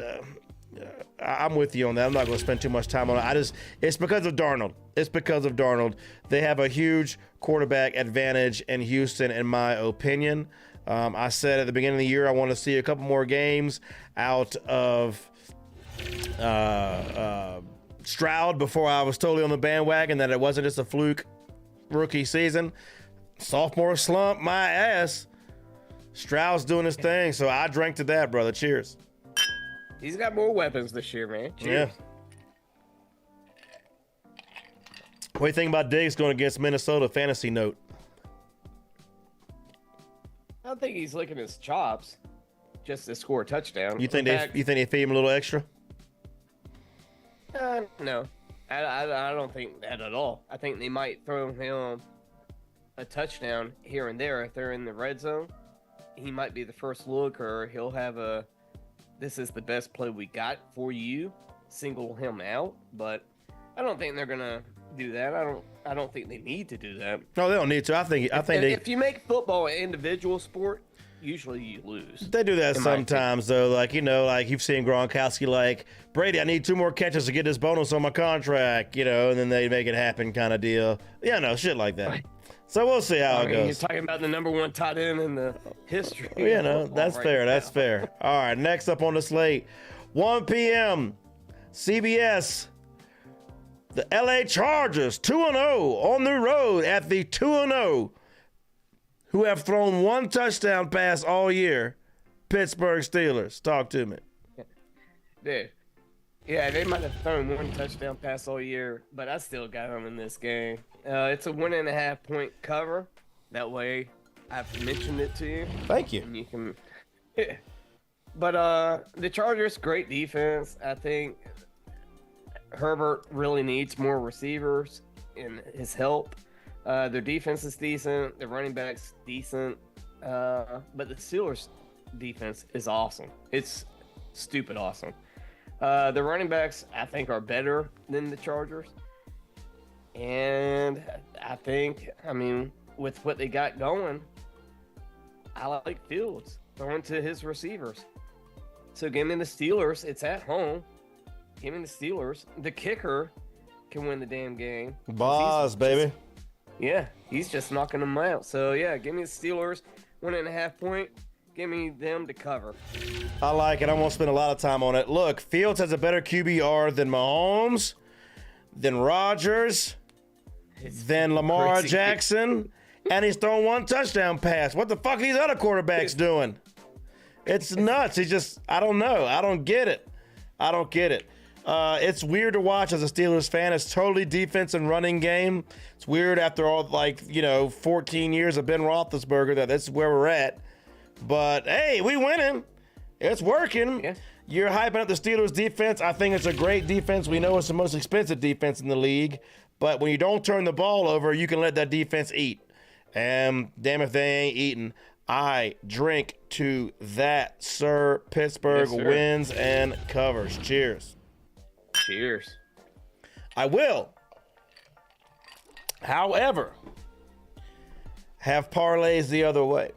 I'm with you on that. I'm not going to spend too much time on it. It's because of Darnold. It's because of Darnold. They have a huge quarterback advantage in Houston, in my opinion. I said at the beginning of the year I want to see a couple more games out of Stroud before I was totally on the bandwagon, that it wasn't just a fluke rookie season. Sophomore slump, my ass. Stroud's doing his thing, so I drank to that, brother. Cheers.
He's got more weapons this year, man. Cheers.
Yeah. What do you think about Diggs going against Minnesota? Fantasy note.
I don't think he's licking his chops just to score a touchdown.
You think they feed him a little extra?
No, I don't think that at all. I think they might throw him a touchdown here and there if they're in the red zone. He might be the first look, or he'll have this is the best play we got for you, single him out. But I don't think they're gonna do that. I don't think they need to do that.
No, they don't need to. I think
if you make football an individual sport, usually you lose.
They do that sometimes, though. Like, like you've seen Gronkowski, like, Brady, I need 2 more catches to get this bonus on my contract, and then they make it happen kind of deal. Yeah, no, shit like that. So we'll see how it goes.
You're talking about the number 1 tight end in the history.
That's fair. That's fair. All right, next up on the slate, 1 p.m., CBS, the LA Chargers, 2-0 on the road at the 2-0, who have thrown 1 touchdown pass all year, Pittsburgh Steelers. Talk to me.
Dude. Yeah, they might have thrown 1 touchdown pass all year, but I still got them in this game. It's a 1.5 point cover. That way, I've mentioned it to you.
Thank you.
And you can. But the Chargers, great defense. I think Herbert really needs more receivers and his help. Their defense is decent. Their running back's decent. But the Steelers' defense is awesome. It's stupid awesome. The running backs, I think, are better than the Chargers. And I mean, with what they got going, I like Fields throwing to his receivers. So give me the Steelers. It's at home. Give me the Steelers. The kicker can win the damn game.
Boss, baby.
Yeah, he's just knocking them out. So, yeah, give me the Steelers, 1.5 point. Give me them to cover.
I like it. I won't spend a lot of time on it. Look, Fields has a better QBR than Mahomes, than Rodgers, than Lamar Jackson, and he's thrown 1 touchdown pass. What the fuck are these other quarterbacks doing? It's nuts. I don't know. I don't get it. It's weird to watch as a Steelers fan. It's totally defense and running game. It's weird after all, 14 years of Ben Roethlisberger that this is where we're at. But, hey, we winning. It's working. Yeah. You're hyping up the Steelers defense. I think it's a great defense. We know it's the most expensive defense in the league. But when you don't turn the ball over, you can let that defense eat. And damn if they ain't eating. I drink to that, sir. Pittsburgh wins and covers. Cheers.
Cheers.
I will, however, have parlays the other way.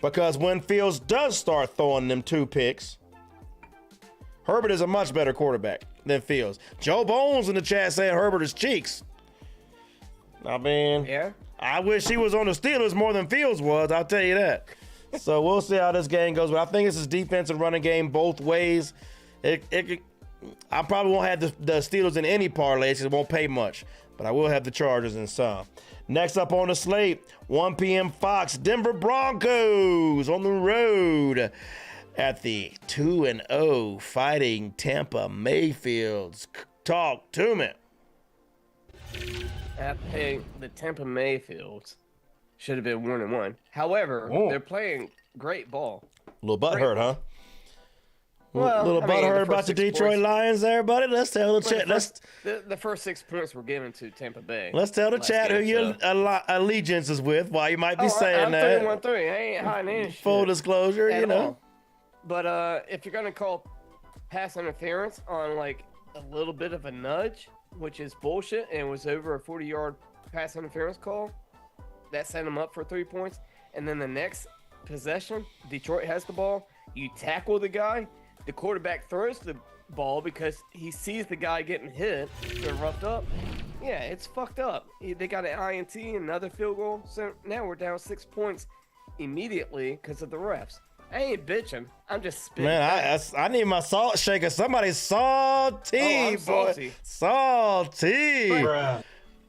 Because when Fields does start throwing them 2 picks, Herbert is a much better quarterback than Fields. Joe Bones in the chat saying Herbert is cheeks. I mean,
yeah.
I wish he was on the Steelers more than Fields was, I'll tell you that. So we'll see how this game goes. But I think it's his defense and running game both ways. I probably won't have the Steelers in any parlays because it won't pay much. But I will have the Chargers in some. Next up on the slate, 1 p.m. Fox, Denver Broncos on the road at the 2-0 Fighting Tampa Mayfields. Talk to me.
I think the Tampa Mayfields should have been 1-1. However, they're playing great ball.
A little butt hurt, huh?
Well,
little butt hurt about the Detroit Lions there, buddy. Let's tell the chat.
The first 6 points were given to Tampa Bay.
Let's tell the chat who your allegiance is with. Why you might be saying
I'm
that.
3-1-3. I ain't hiding any shit.
Full disclosure, you know.
All. But if you're gonna call pass interference on like a little bit of a nudge, which is bullshit, and was over a 40-yard pass interference call, that set them up for 3 points. And then the next possession, Detroit has the ball. You tackle the guy. The quarterback throws the ball because he sees the guy getting hit and roughed up. Yeah, it's fucked up. They got an INT, another field goal. So now we're down 6 points immediately because of the refs. I ain't bitching. I'm just spitting.
Man, I need my salt shaker. Somebody's salty,
I'm
boy.
salty.
Salty.
Bruh.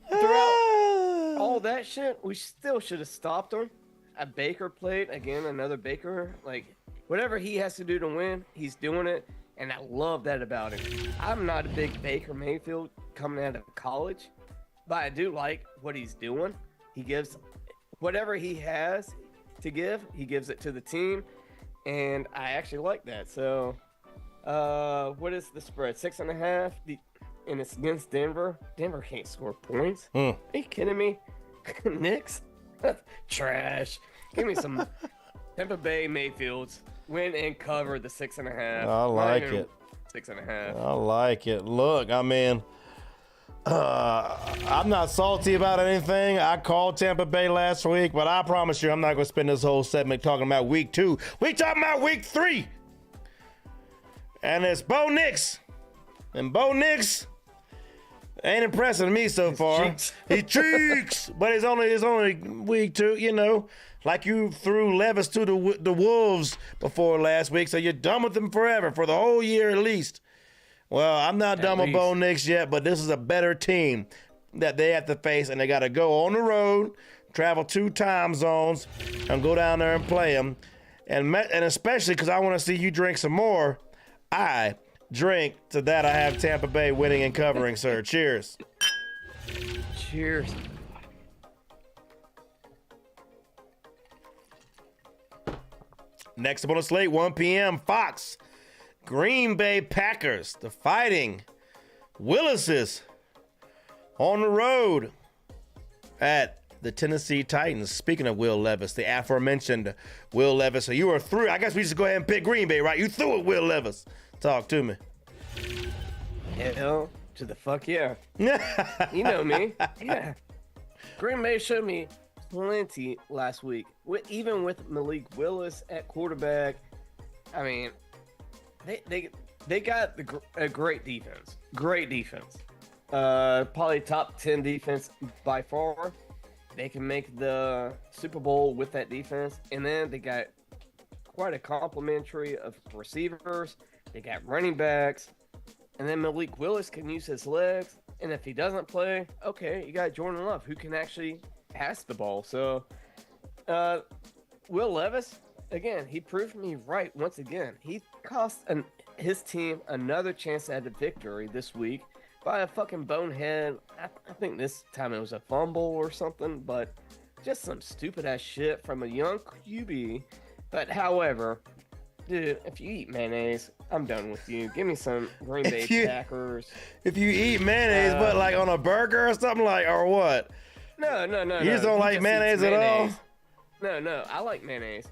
Throughout all that shit, we still should have stopped him. A Baker played again, another Baker. Like whatever he has to do to win, he's doing it, and I love that about him. I'm not a big Baker Mayfield coming out of college, but I do like what he's doing. He gives whatever he has to give, he gives it to the team, and I actually like that. So, what is the spread? 6.5. And it's against Denver. Denver can't score points. Are you kidding me? Knicks? Trash. Give me some Tampa Bay Mayfields. Win and cover the 6.5.
I like it.
6.5.
I like it. Look, I mean, I'm not salty about anything. I called Tampa Bay last week, but I promise you I'm not going to spend this whole segment talking about week 2. We talking about week 3. And it's Bo Nix. And Bo Nix ain't impressing me so far. He cheeks, but it's only week 2, you know. Like you threw Levis to the Wolves before last week, so you're done with them forever, for the whole year at least. Well, I'm not done with Bo Nix yet, but this is a better team that they have to face, and they got to go on the road, travel 2 time zones, and go down there and play them. And especially because I want to see you drink some more, I drink to that. I have Tampa Bay winning and covering, sir. Cheers.
Cheers.
Next up on the slate, 1 p.m. Fox. Green Bay Packers, the Fighting Willises, on the road at the Tennessee Titans. Speaking of Will Levis, the aforementioned Will Levis. So you were through. I guess we just go ahead and pick Green Bay, right? You threw it, Will Levis. Talk to me.
Hell to the fuck yeah. You know me. Yeah. Green Bay showed me plenty last week. Even with Malik Willis at quarterback, I mean, they got a great defense. Great defense. Probably top 10 defense by far. They can make the Super Bowl with that defense. And then they got quite a complementary of receivers. They got running backs. And then Malik Willis can use his legs. And if he doesn't play, okay, you got Jordan Love, who can actually pass the ball. So, Will Levis, again, he proved me right once again. He cost his team another chance at a victory this week by a fucking bonehead. I think this time it was a fumble or something, but just some stupid ass shit from a young QB. But however, dude, if you eat mayonnaise, I'm done with you. Give me some Green Bay Packers.
If you eat mayonnaise, but like on a burger or something, like, or what?
No.
You just don't like mayonnaise at all?
No, I like mayonnaise.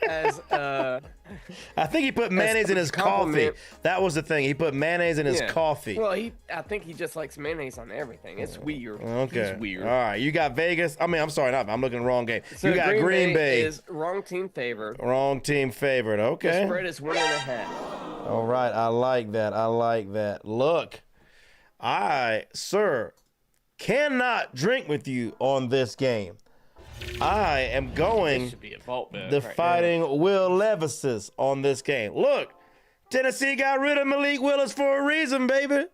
As
I think he put mayonnaise in his coffee. That was the thing. He put mayonnaise in his coffee.
Well, I think he just likes mayonnaise on everything. It's weird.
Okay.
He's weird.
All right. You got Vegas. I'm sorry, I'm looking at the wrong game.
So
you got Green Bay.
Is wrong team favored.
Wrong team favored. Okay.
The spread is 1.5.
All right. I like that. Look, I, sir, cannot drink with you on this game. I am
This
going
should be a vault bet.
the
right
Fighting Will Levises on this game. Look, Tennessee got rid of Malik Willis for a reason, baby.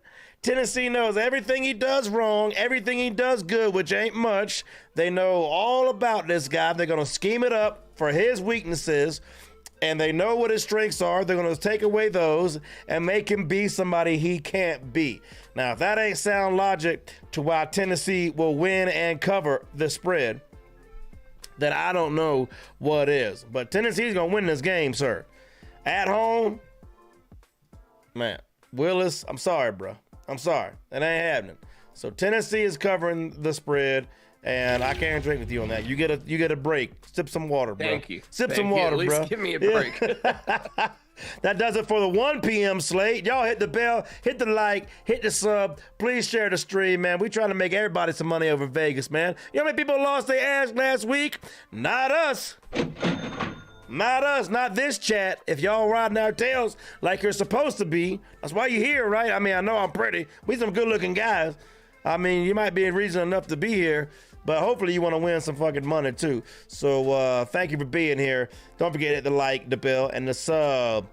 Tennessee knows everything he does wrong, everything he does good, which ain't much. They know all about this guy. They're going to scheme it up for his weaknesses, and they know what his strengths are. They're going to take away those and make him be somebody he can't be. Now, if that ain't sound logic to why Tennessee will win and cover the spread, then I don't know what is. But Tennessee's going to win this game, sir. At home, man, Willis, I'm sorry, bro. I'm sorry. It ain't happening. So Tennessee is covering the spread, and I can't drink with you on that. You get a break. Sip some water, bro.
Thank you.
Sip
Thank
some
you.
water,
At least
bro.
give me a break.
That does it for the 1 p.m. slate. Y'all hit the bell, hit the like, hit the sub. Please share the stream, man. We trying to make everybody some money over Vegas, man. You know how many people lost their ass last week? Not us. Not us, not this chat. If y'all riding our tails like you're supposed to be, that's why you're here, right? I mean, I know I'm pretty. We some good looking guys. I mean, you might be reason enough to be here, but hopefully you want to win some fucking money too. So thank you for being here. Don't forget to hit the like, the bell, and the sub.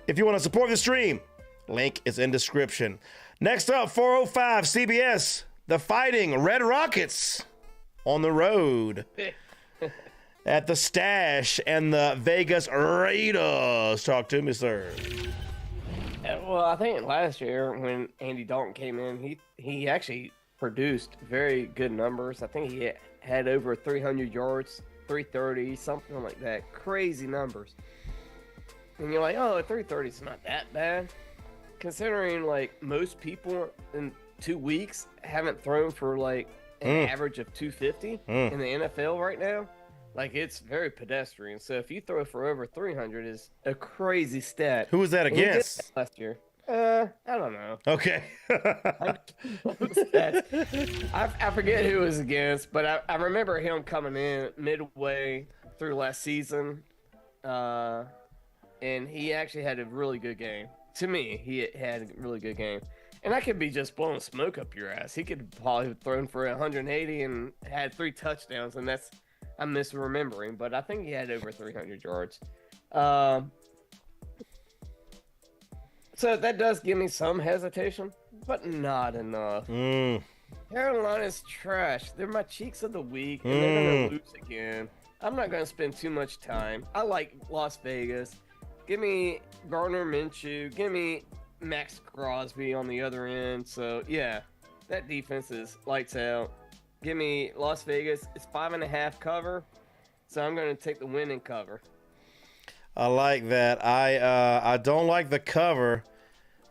If you want to support the stream, link is in description. Next up, 405 CBS, the Fighting Red Rockets on the road. At the Stash and the Vegas Raiders. Talk to me, sir.
Well, I think last year when Andy Dalton came in, he actually produced very good numbers. I think he had over 300 yards, 330, something like that. Crazy numbers. And you're like, oh, 330 is not that bad. Considering, like, most people in 2 weeks haven't thrown for, like, an average of 250 in the NFL right now. Like, it's very pedestrian. So if you throw for over 300 is a crazy stat.
Who was that
And he did
against?
that last year. I don't know.
Okay.
I forget who it was against, but I remember him coming in midway through last season. And he actually had a really good game. To me, he had a really good game. And I could be just blowing smoke up your ass. He could probably have thrown for 180 and had 3 touchdowns, and that's... I'm misremembering, but I think he had over 300 yards. So that does give me some hesitation, but not enough. Carolina's trash. They're my cheeks of the week, and they're going to lose again. I'm not going to spend too much time. I like Las Vegas. Give me Gardner Minshew. Give me Max Crosby on the other end. So, yeah, that defense is lights out. Give me Las Vegas. It's 5.5 cover, so I'm going to take the win and cover.
I like that. I don't like the cover,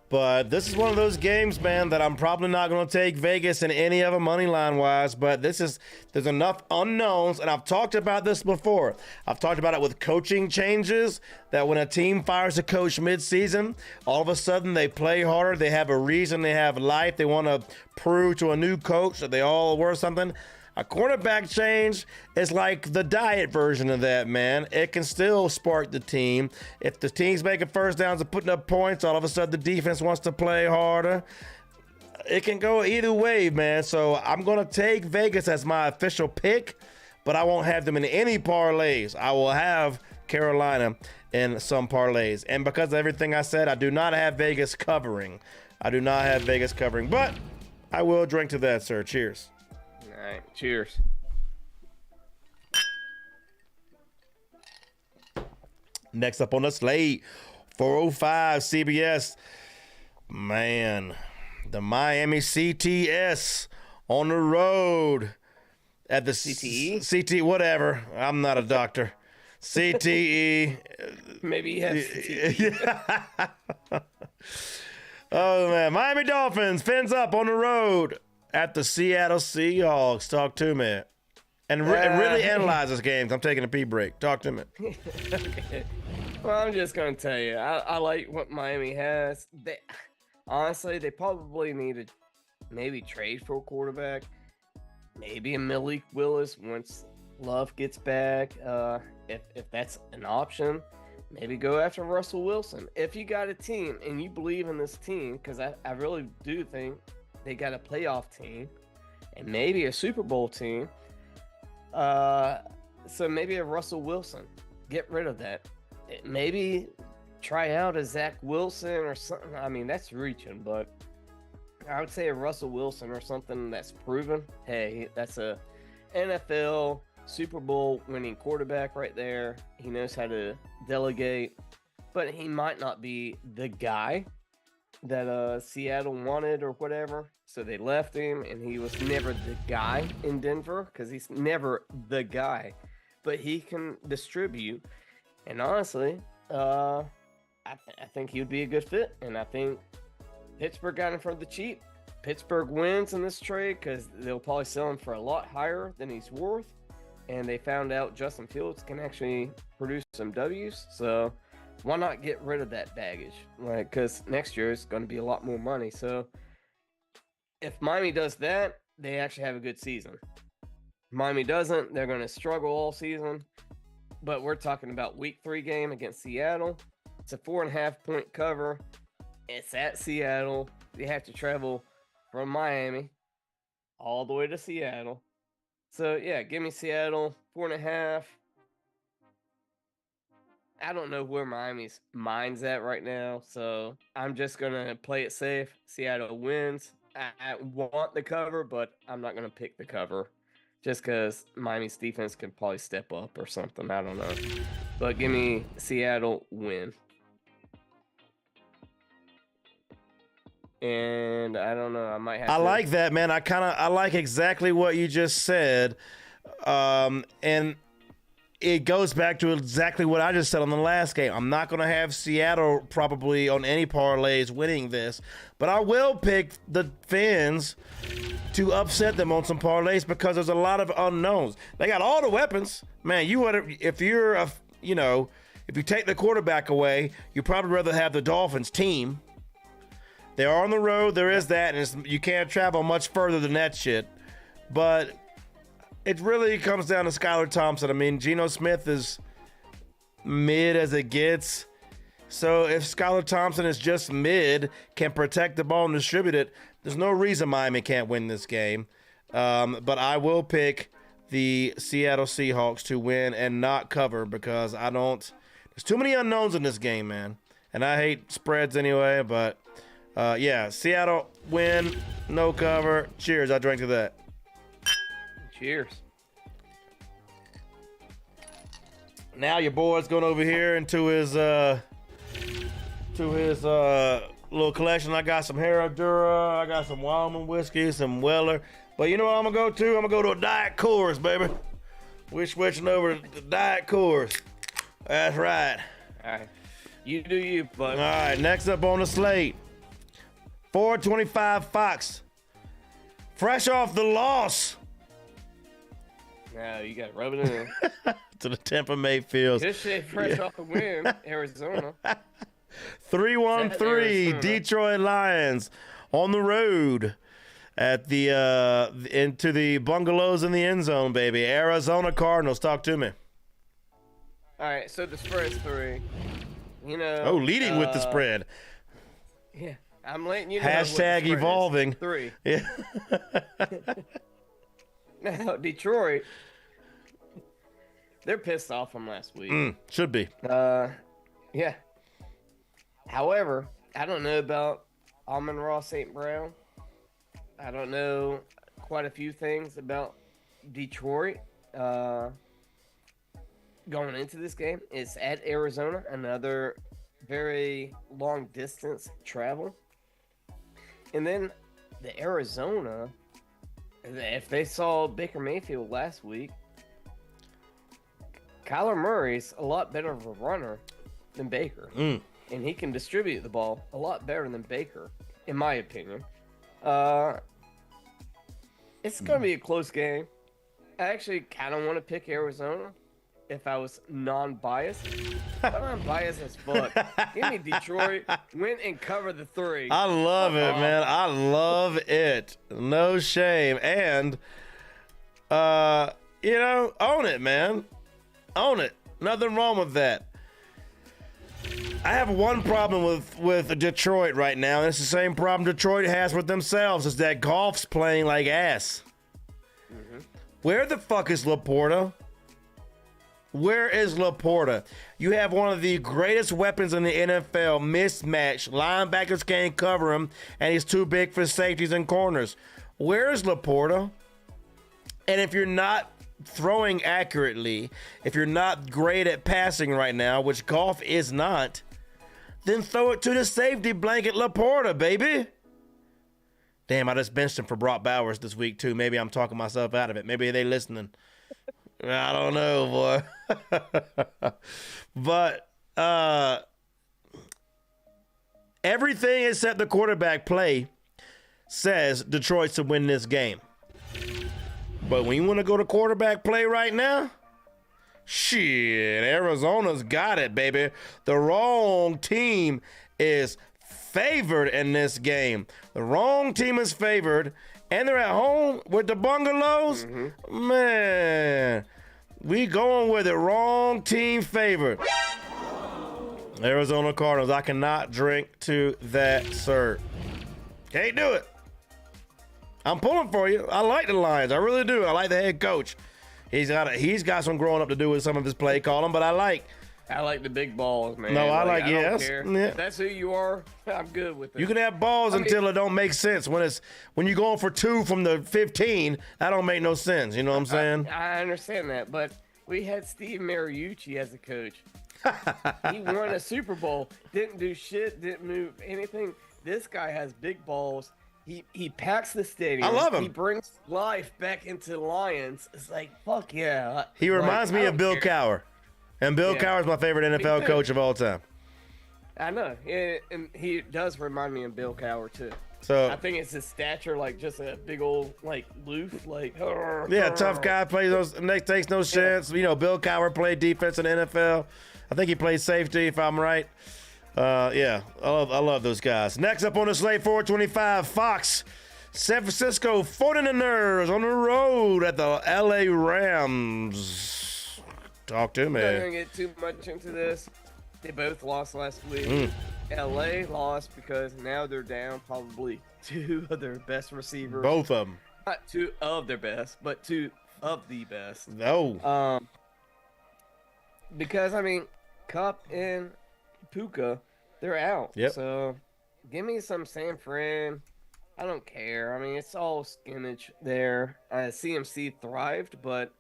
but this is one of those games, man, that I'm probably not going to take Vegas in any of them money line wise. But there's enough unknowns, and I've talked about this before. I've talked about it with coaching changes, that when a team fires a coach mid-season, all of a sudden they play harder. They have a reason. They have life. They want to prove to a new coach that they all worth something. A quarterback change is like the diet version of that, man. It can still spark the team. If the team's making first downs and putting up points, all of a sudden the defense wants to play harder. It can go either way, man. So I'm going to take Vegas as my official pick, but I won't have them in any parlays. I will have Carolina in some parlays. And because of everything I said, I do not have Vegas covering. But I will drink to that, sir. Cheers.
All right, cheers.
Next up on the slate, 405 CBS. Man, the Miami CTS on the road at the
CTE?
CT, whatever. I'm not a doctor. CTE.
Maybe he has CTE.
Oh, man. Miami Dolphins fins up on the road at the Seattle Seahawks. Talk to me. And really analyze this game. I'm taking a pee break. Talk to me.
Okay. Well, I'm just going to tell you, I like what Miami has. Honestly, they probably need to maybe trade for a quarterback. Maybe a Malik Willis once Love gets back. If that's an option, maybe go after Russell Wilson. If you got a team and you believe in this team, because I really do think they got a playoff team and maybe a Super Bowl team, So maybe a Russell Wilson. Get rid of that. Maybe try out a Zach Wilson or something. I mean, that's reaching, but I would say a Russell Wilson or something that's proven. Hey, that's a NFL Super Bowl winning quarterback right there. He knows how to delegate, but he might not be the guy that Seattle wanted or whatever. So they left him, and he was never the guy in Denver because he's never the guy. But he can distribute, and honestly, I think he would be a good fit. And I think Pittsburgh got him for the cheap. Pittsburgh wins in this trade because they'll probably sell him for a lot higher than he's worth. And they found out Justin Fields can actually produce some W's. So why not get rid of that baggage? Like, because next year it's going to be a lot more money. So if Miami does that, they actually have a good season. Miami doesn't, they're going to struggle all season. But we're talking about week 3 game against Seattle. It's a 4.5 point cover. It's at Seattle. They have to travel from Miami all the way to Seattle. So yeah, give me Seattle 4.5. I don't know where Miami's mind's at right now, so I'm just gonna play it safe. Seattle wins. I want the cover, but I'm not gonna pick the cover just because Miami's defense can probably step up or something. I don't know, but give me Seattle win. And I don't know. I might have.
I like that, man. I like exactly what you just said, and it goes back to exactly what I just said on the last game. I'm not going to have Seattle probably on any parlays winning this, but I will pick the Fins to upset them on some parlays because there's a lot of unknowns. They got all the weapons, man. If you take the quarterback away, you probably rather have the Dolphins team. They are on the road. There is that, and you can't travel much further than that shit. But it really comes down to Skylar Thompson. I mean, Geno Smith is mid as it gets. So if Skylar Thompson is just mid, can protect the ball and distribute it, there's no reason Miami can't win this game. But I will pick the Seattle Seahawks to win and not cover because there's too many unknowns in this game, man. And I hate spreads anyway, but yeah, Seattle win, no cover. Cheers, I drank to that.
Cheers.
Now your boy's going over here into his little collection. I got some Herradura, I got some Wyoming whiskey, some Weller. But you know what I'm gonna go to? I'm gonna go to a Diet Coors, baby. We're switching over to Diet Coors. That's right.
All right, you do you, bud.
All right, next up on the slate, 425 Fox. Fresh off the loss
Now you got to rub it in.
to the Tampa Mayfields.
This shit fresh off the win, Arizona.
3-1-3 Detroit Lions on the road at the into the bungalows in the end zone, baby. Arizona Cardinals, talk to me.
All right, so the spread's 3. You know.
Oh, leading with the spread.
Yeah, I'm letting you know.
Hashtag evolving.
3.
Yeah.
Now Detroit, they're pissed off from last week.
Should be.
Yeah. However, I don't know about Amon-Ra St. Brown. I don't know quite a few things about Detroit. Going into this game, it's at Arizona, another very long distance travel. And then the Arizona, if they saw Baker Mayfield last week, Kyler Murray's a lot better of a runner than Baker. And he can distribute the ball a lot better than Baker, in my opinion. It's going to be a close game. I actually kind of want to pick Arizona if I was non-biased. But I'm biased as fuck. Give me Detroit, win and cover the 3.
I love it, man. I love it. No shame. And, own it, man. Own it. Nothing wrong with that. I have one problem with Detroit right now, and it's the same problem Detroit has with themselves, is that golf's playing like ass. Where the fuck is Laporta? Where is Laporta? You have one of the greatest weapons in the NFL, mismatch. Linebackers can't cover him, and he's too big for safeties and corners. Where is Laporta? And if you're not throwing accurately, if you're not great at passing right now, which Goff is not, then throw it to the safety blanket Laporta, baby. Damn, I just benched him for Brock Bowers this week, too. Maybe I'm talking myself out of it. Maybe they listening. I don't know, boy. But everything except the quarterback play says Detroit's to win this game. But when you want to go to quarterback play right now, shit, Arizona's got it, baby. The wrong team is favored in this game. The wrong team is favored, and they're at home with the bungalows. Man, we going with the wrong team favored. Arizona Cardinals. I cannot drink to that, sir. Can't do it. I'm pulling for you. I like the Lions. I really do. I like the head coach. He's got some growing up to do with some of his play calling, but I like
the big balls, man.
No, I like
I
yes.
don't care.
Yeah.
If that's who you are, I'm good with it.
You can have balls until it don't make sense. When you're going for 2 from the 15, that don't make no sense. You know what I'm saying?
I understand that, but we had Steve Mariucci as a coach. He won a Super Bowl, didn't do shit, didn't move anything. This guy has big balls. He packs the stadium.
I love him.
He brings life back into the Lions. It's like, fuck yeah.
He reminds me of Bill Cowher. And Bill Cowher's my favorite NFL coach of all time.
I know. And he does remind me of Bill Cowher, too.
So
I think it's his stature, like just a big old, like, loof, like.
Yeah, tough guy, plays those, takes no chance. You know, Bill Cowher played defense in the NFL. I think he played safety, if I'm right. Yeah, I love those guys. Next up on the slate, 425, Fox. San Francisco 49ers on the road at the LA Rams. Talk to me.
I'm not going to get too much into this. They both lost last week. LA lost because now they're down probably 2 of their best receivers.
Both of them.
Not 2 of their best, but 2 of the best.
No.
Because, I mean, Kupp and Puka, they're out.
Yep.
So, give me some San Fran. I don't care. I mean, it's all skimmage there. CMC thrived, but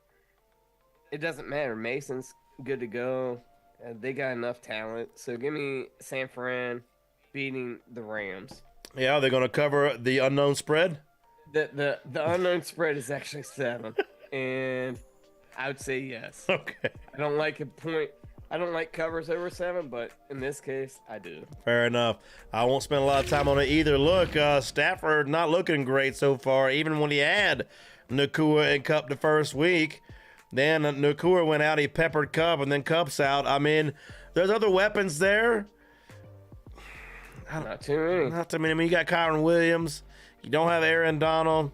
it doesn't matter. Mason's good to go. They got enough talent. So, give me San Fran beating the Rams.
Yeah, they're going to cover the unknown spread?
The unknown spread is actually 7. And I would say yes.
Okay.
I don't like covers over 7, but in this case, I do.
Fair enough. I won't spend a lot of time on it either. Look, Stafford not looking great so far, even when he had Nakua and Kupp the first week. Then Nakua went out, he peppered Kupp, and then Kupp's out. I mean, there's other weapons there.
Not too many.
Not too many. I mean, you got Kyron Williams. You don't have Aaron Donald.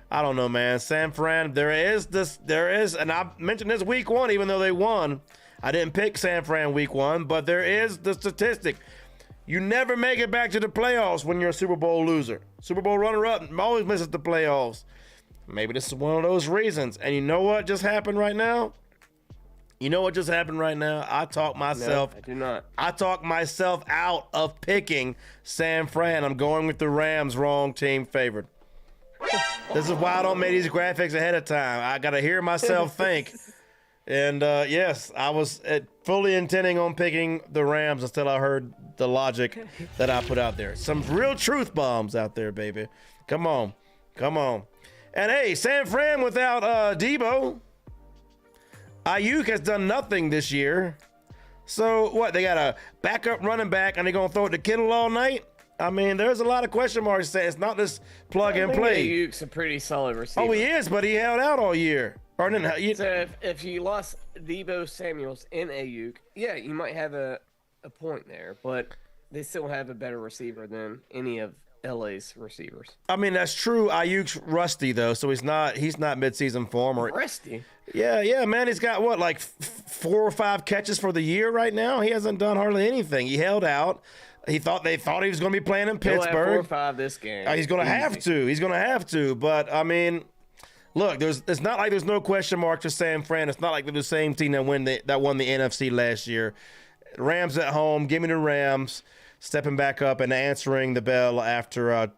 I don't know, man. San Fran, there is, and I mentioned this week 1, even though they won. I didn't pick San Fran week 1, but there is the statistic. You never make it back to the playoffs when you're a Super Bowl loser. Super Bowl runner-up always misses the playoffs. Maybe this is one of those reasons. And you know what just happened right now? I talked myself.
No, I do not.
I talked myself out of picking San Fran. I'm going with the Rams, wrong team favored. This is why I don't make these graphics ahead of time. I got to hear myself think. And yes, I was fully intending on picking the Rams until I heard the logic that I put out there. Some real truth bombs out there, baby. Come on. And hey, San Fran without Debo. Ayuk has done nothing this year. So what? They got a backup running back and they're going to throw it to Kittle all night? I mean, there's a lot of question marks. It's not this plug and play.
Ayuk's a pretty solid receiver.
Oh, he is, but he held out all year.
So if you lost Debo Samuels and Ayuk, yeah, you might have a point there, but they still have a better receiver than any of LA's receivers.
I mean, that's true. Ayuk's rusty though, so he's not midseason form or
rusty.
Yeah, man. He's got what, like 4 or 5 catches for the year right now. He hasn't done hardly anything. He held out. They thought he was going to be playing in Pittsburgh.
He'll have 4 or 5 this game.
He's going to have to. But I mean, look, it's not like there's no question mark to San Fran. It's not like they're the same team that won the NFC last year. Rams at home. Give me the Rams stepping back up and answering the bell after a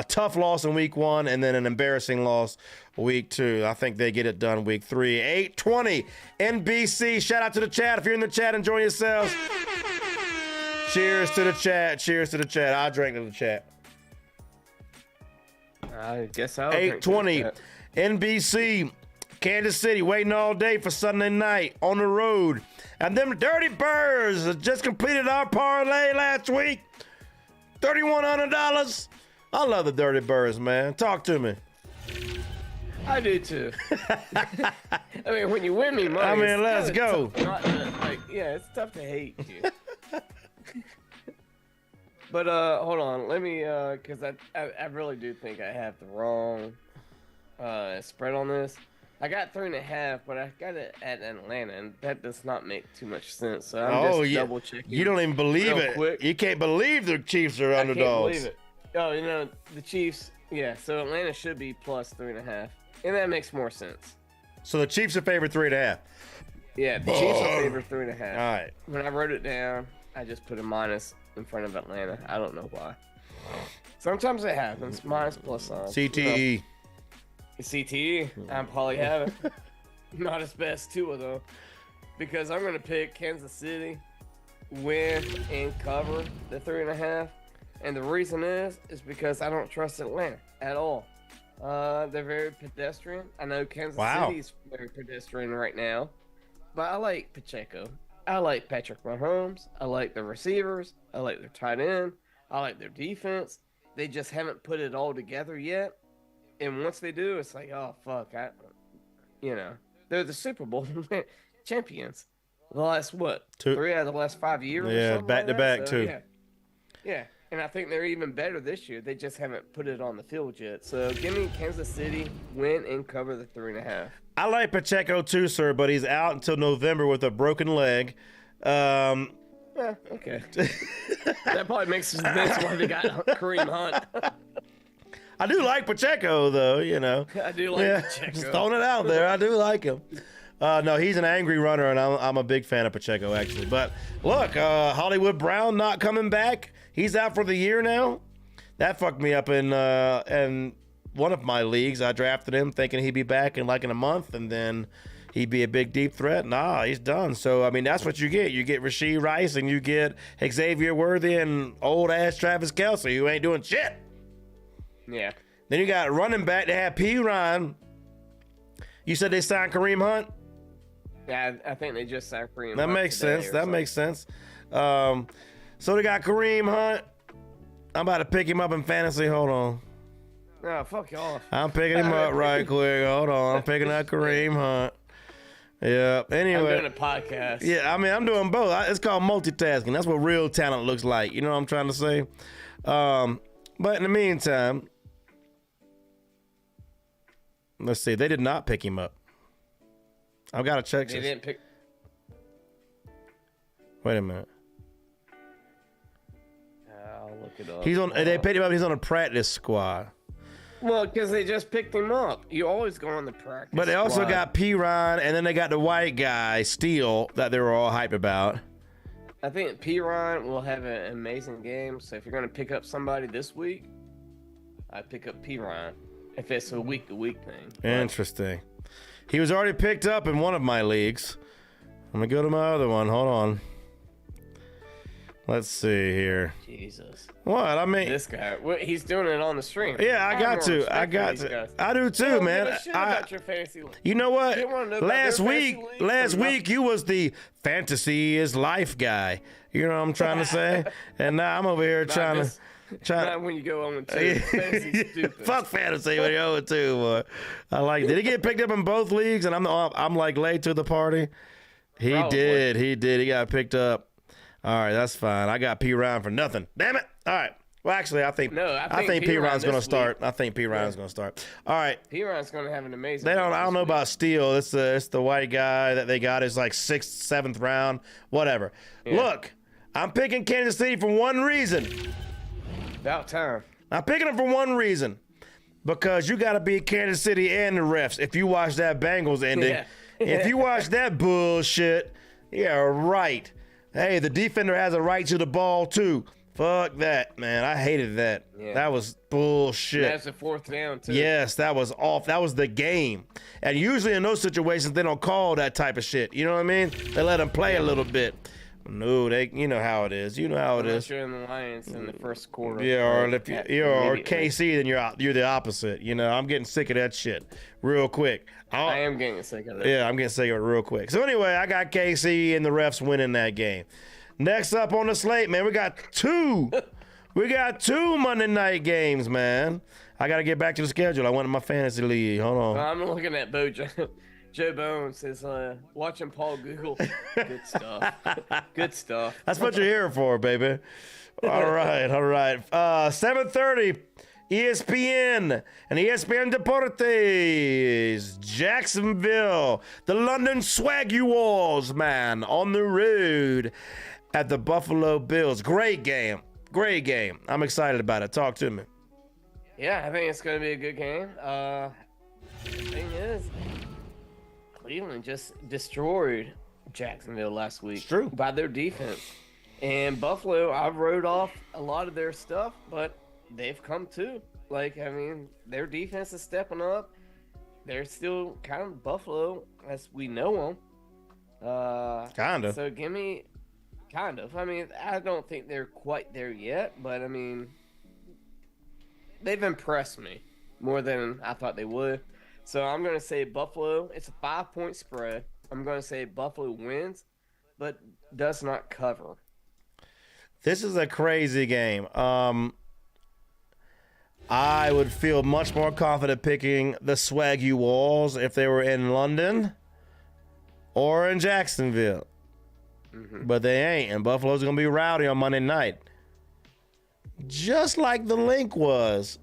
tough loss in week 1 and then an embarrassing loss week 2. I think they get it done week 3. 8:20 NBC. Shout out to the chat. If you're in the chat, enjoy yourselves. Cheers to the chat. Cheers to the chat. I drank to the chat.
I guess I'll
8:20 NBC. Kansas City waiting all day for Sunday night on the road. And them Dirty Birds just completed our parlay last week. $3,100. I love the Dirty Birds, man. Talk to me.
I do too. I mean, when you win me money,
I mean, let's go.
It's tough to hate you. But hold on, let me because I really do think I have the wrong spread on this. I got 3.5, but I got it at Atlanta, and that does not make too much sense. So I'm just double checking.
You don't even believe it.
Quick.
You can't believe the Chiefs are underdogs.
I can't believe it. Oh, the Chiefs. Yeah, so Atlanta should be plus 3.5, and that makes more sense.
So the Chiefs are favored 3.5.
Yeah, the Chiefs are favored 3.5.
All right.
When I wrote it down, I just put a minus in front of Atlanta. I don't know why. Sometimes it happens. Minus plus signs.
CTE.
CTE. I'm probably having not as best Tua though, because I'm gonna pick Kansas City, win and cover the 3.5, and the reason is because I don't trust Atlanta at all. They're very pedestrian. I know Kansas City's very pedestrian right now, but I like Pacheco. I like Patrick Mahomes. I like the receivers. I like their tight end. I like their defense. They just haven't put it all together yet. And once they do, it's like, oh, fuck. They're the Super Bowl champions. The last, 3 out of the last 5 years?
Yeah, back to back, too.
Yeah. And I think they're even better this year. They just haven't put it on the field yet. So give me Kansas City, win and cover the 3.5.
I like Pacheco too, sir, but he's out until November with a broken leg.
Yeah, okay. That probably makes sense why they got Kareem Hunt.
I do like Pacheco, though,
I do like Pacheco.
Just throwing it out there. I do like him. No, he's an angry runner, and I'm a big fan of Pacheco, actually. But look, Hollywood Brown not coming back. He's out for the year now. That fucked me up in one of my leagues. I drafted him thinking he'd be back in a month, and then he'd be a big deep threat. Nah, he's done. So, I mean, that's what you get. You get Rashee Rice, and you get Xavier Worthy and old-ass Travis Kelce, who ain't doing shit.
Yeah.
Then you got running back. They have P. Ryan. You said they signed Kareem Hunt?
Yeah, I think they just signed Kareem
That
Hunt
makes sense. That
something.
makes sense. So they got Kareem Hunt. I'm about to pick him up in fantasy. Hold on.
No, fuck y'all.
I'm picking him up right quick. Hold on. I'm picking up Kareem Hunt. Yeah. Anyway.
I'm doing a podcast.
Yeah, I mean, I'm doing both. It's called multitasking. That's what real talent looks like. You know what I'm trying to say? But in the meantime, let's see. They did not pick him up. I've got to check this.
They didn't pick.
Wait a minute.
I'll look it up.
They picked him up. He's on a practice squad.
Well, because they just picked him up. You always go on the practice
But they also
squad.
got P. Ryan, and then they got the white guy, Steele, that they were all hype about.
I think P. Ryan will have an amazing game. So if you're going to pick up somebody this week, I pick up P. Ryan. If it's a week-to-week thing.
Interesting. He was already picked up in one of my leagues. I'm going to go to my other one. Hold on. Let's see here.
Jesus.
What? I mean,
This guy, he's doing it on the stream.
yeah, I
have
got
more
to.
respect
I
for
got
these
to.
guys.
I do
They
too,
don't
man.
give a shit about your fantasy league.
You know what?
They wanna know about
Last
their
week,
fantasy league or
you was the fantasy is life guy. You know what I'm trying to say? And now I'm over here trying to.
Not when you go on to fantasy stupid.
Fuck fantasy when you're 0-2, boy. I like. Did he get picked up in both leagues? And I'm like late to the party. He
Probably.
did. He did. He got picked up. All right, that's fine. I got P. Ryan for nothing. Damn it. All right. Well, actually, I think P. Ryan's going to start. I think P. Ryan's going to start. All right.
P. Ryan's going to have an amazing.
I
game
don't know
this
about Steele. It's the white guy that they got is like 6th, 7th round, whatever.
Yeah.
Look, I'm picking Kansas City for one reason.
week. About time.
I'm picking them for one reason. because you got to be Kansas City and the refs if you watch that Bengals ending.
Yeah.
If you watch that bullshit, yeah, right. Hey, the defender has a right to the ball too. Fuck that, man. I hated that.
Yeah.
That was bullshit.
That's a 4th down too.
Yes, that was off. That was the game. And usually in those situations, they don't call that type of shit. You know what I mean? They let them play a little bit. No, you know how it is. You know how it
Unless
is.
you're in the Lions in the first quarter.
Yeah, or
right?
if or KC, then you're the opposite. You know, I'm getting sick of that shit real quick.
I am getting sick of it.
Yeah, I'm getting sick of it real quick. So anyway, I got KC and the refs winning that game. Next up on the slate, man, we got two Monday night games, man. I got to get back to the schedule. I went in my fantasy league. Hold on.
I'm looking at Joe Bones says, watching Paul Google. Good stuff. Good stuff.
That's what you're here for, baby. All right. 7:30, ESPN and ESPN Deportes, Jacksonville, the London Swaggy Walls, man, on the road at the Buffalo Bills. Great game. I'm excited about it. Talk to me.
Yeah, I think it's going to be a good game. The thing is, Cleveland just destroyed Jacksonville last week.
It's true.
By their defense. And Buffalo, I wrote off a lot of their stuff, but they've come too. Like, I mean, their defense is stepping up. They're still kind of Buffalo as we know them.
Kind of.
So give me, kind of. I mean, I don't think they're quite there yet, but I mean, they've impressed me more than I thought they would. So I'm going to say Buffalo. It's a 5-point spread. I'm going to say Buffalo wins, but does not cover.
This is a crazy game. I would feel much more confident picking the Swaggy Walls if they were in London or in Jacksonville. Mm-hmm. But they ain't, and Buffalo's going to be rowdy on Monday night. Just like the Link was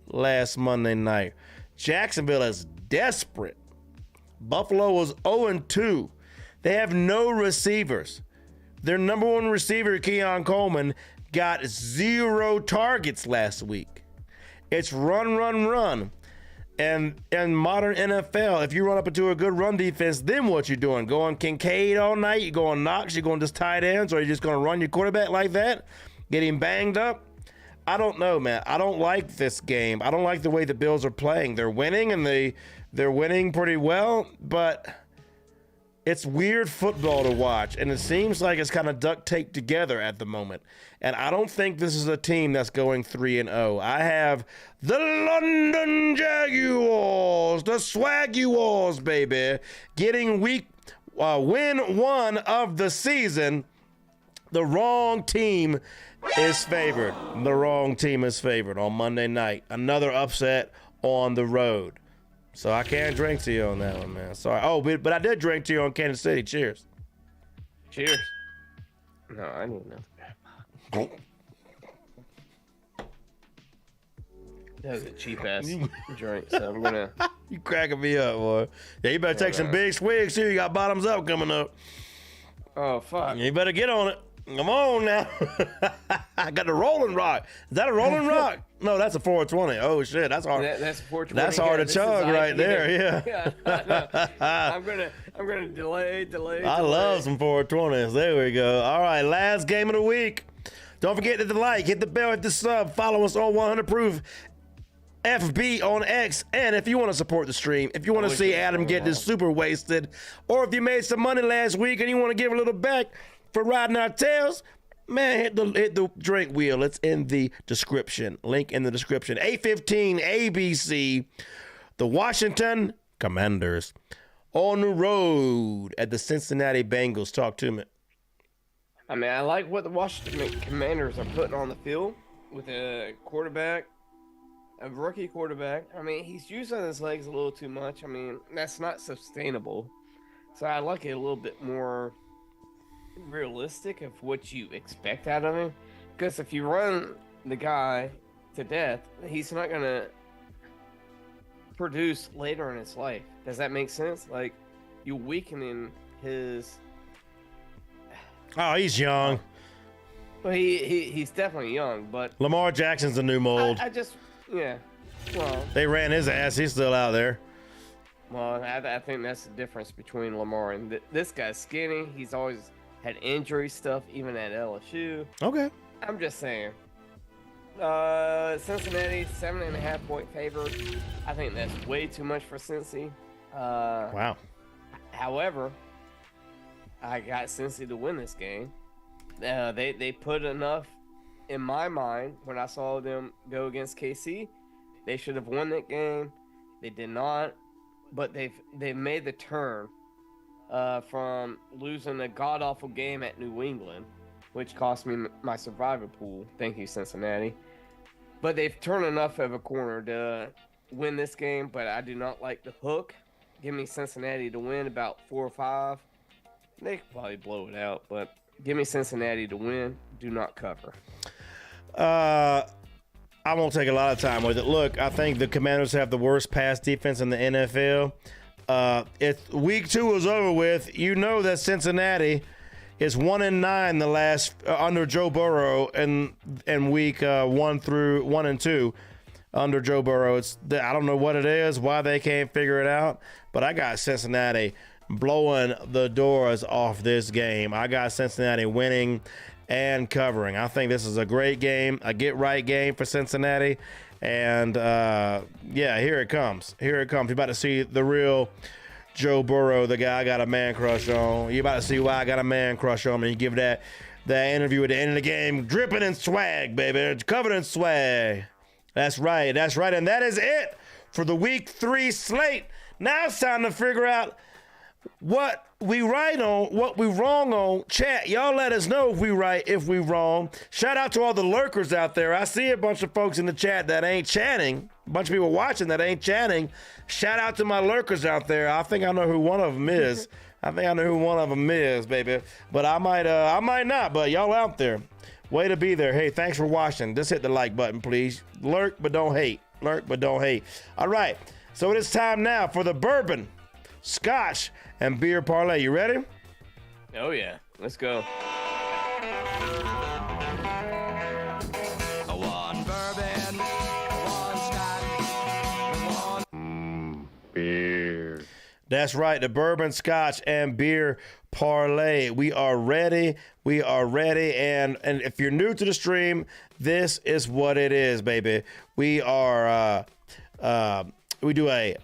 last Monday night. Jacksonville is desperate. Buffalo was 0-2. They have no receivers. Their number one receiver, Keon Coleman, got 0 targets last week. It's run. And in modern NFL, if you run up into a good run defense, then what you doing? Going Kincaid all night? You going Knox? You going just tight ends? Or you just going to run your quarterback like that? Get him banged up? I don't know, man. I don't like this game. I don't like the way the Bills are playing. They're winning, and they're winning pretty well, but it's weird football to watch, and it seems like it's kind of duct taped together at the moment. And I don't think this is a team that's going 3-0. I have the London Jaguars, the Swaggy Walls, baby, getting win 1 of the season. The wrong team is favored. The wrong team is favored on Monday night. Another upset on the road. So I can't drink to you on that one, man. Sorry. Oh, but I did drink to you on Kansas City. Cheers.
Cheers. No, I need nothing. That was a cheap ass drink, so I'm gonna.
You cracking me up, boy. Yeah, you better take some big swigs too. You got bottoms up coming up.
Oh fuck.
You better get on it. Come on now. I got the Rolling Rock. Is that a Rolling Rock? No, that's a 420. Oh shit, that's hard.
That's a 420.
That's hard to chug right there.
Yeah. I'm gonna delay.
I love some 420s. There we go. All right, last game of the week. Don't forget to like, hit the bell, hit the sub, follow us on 100 Proof FB on X. And if you want to support the stream, if you want to see Adam get this super wasted, or if you made some money last week and you want to give a little back for riding our tails, man, hit the drink wheel. It's in the description. Link in the description. 8:15 ABC, the Washington Commanders on the road at the Cincinnati Bengals. Talk to me.
I mean, I like what the Washington Commanders are putting on the field with a quarterback, a rookie quarterback. I mean, he's using his legs a little too much. I mean, that's not sustainable. So I like it a little bit more realistic of what you expect out of him, because if you run the guy to death, he's not gonna produce later in his life. Does that make sense? Like, you weakening his.
Oh, he's young.
Well, he's definitely young, but
Lamar Jackson's a new mold.
I just, yeah. Well,
They ran his ass. He's still out there.
well, I think that's the difference between Lamar and this guy's skinny. He's always had injury stuff, even at LSU.
Okay.
I'm just saying. Cincinnati, 7.5 point favorite. I think that's way too much for Cincy.
Wow.
However, I got Cincy to win this game. They put enough in my mind when I saw them go against KC. They should have won that game. They did not, but they've made the turn from losing a god awful game at New England, which cost me my survivor pool. Thank you, Cincinnati. But they've turned enough of a corner to win this game. But I do not like the hook. Give me Cincinnati to win about 4 or 5. They could probably blow it out, but give me Cincinnati to win. Do not cover.
I won't take a lot of time with it. Look, I think the Commanders have the worst pass defense in the NFL. If week 2 is over with, you know that Cincinnati is 1-9 the last under Joe Burrow and week 1 through 1 and 2 under Joe Burrow. I don't know what it is, why they can't figure it out, but I got Cincinnati blowing the doors off this game. I got Cincinnati winning and covering. I think this is a great game, a get-right game for Cincinnati. And, yeah, here it comes. Here it comes. You're about to see the real Joe Burrow, the guy I got a man crush on. You're about to see why I got a man crush on me. You give that interview at the end of the game, dripping in swag, baby. It's covered in swag. That's right. That's right. And that is it for the Week 3 slate. Now it's time to figure out what we right on, what we wrong on. Chat, y'all let us know if we right, if we wrong. Shout out to all the lurkers out there. I see a bunch of folks in the chat that ain't chatting. A bunch of people watching that ain't chatting. Shout out to my lurkers out there. I think I know who one of them is. Baby. But I might not. But y'all out there, way to be there. Hey, thanks for watching. Just hit the like button, please. Lurk, but don't hate. Lurk, but don't hate. All right. So it is time now for the bourbon, scotch, and beer parlay. You ready?
Oh, yeah. Let's go.
One bourbon, one scotch, one
Beer.
That's right, the bourbon, scotch, and beer parlay. We are ready. And if you're new to the stream, this is what it is, baby. We are we do a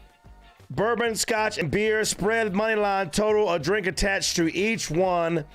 bourbon, scotch, and beer spread money line total, a drink attached to each one.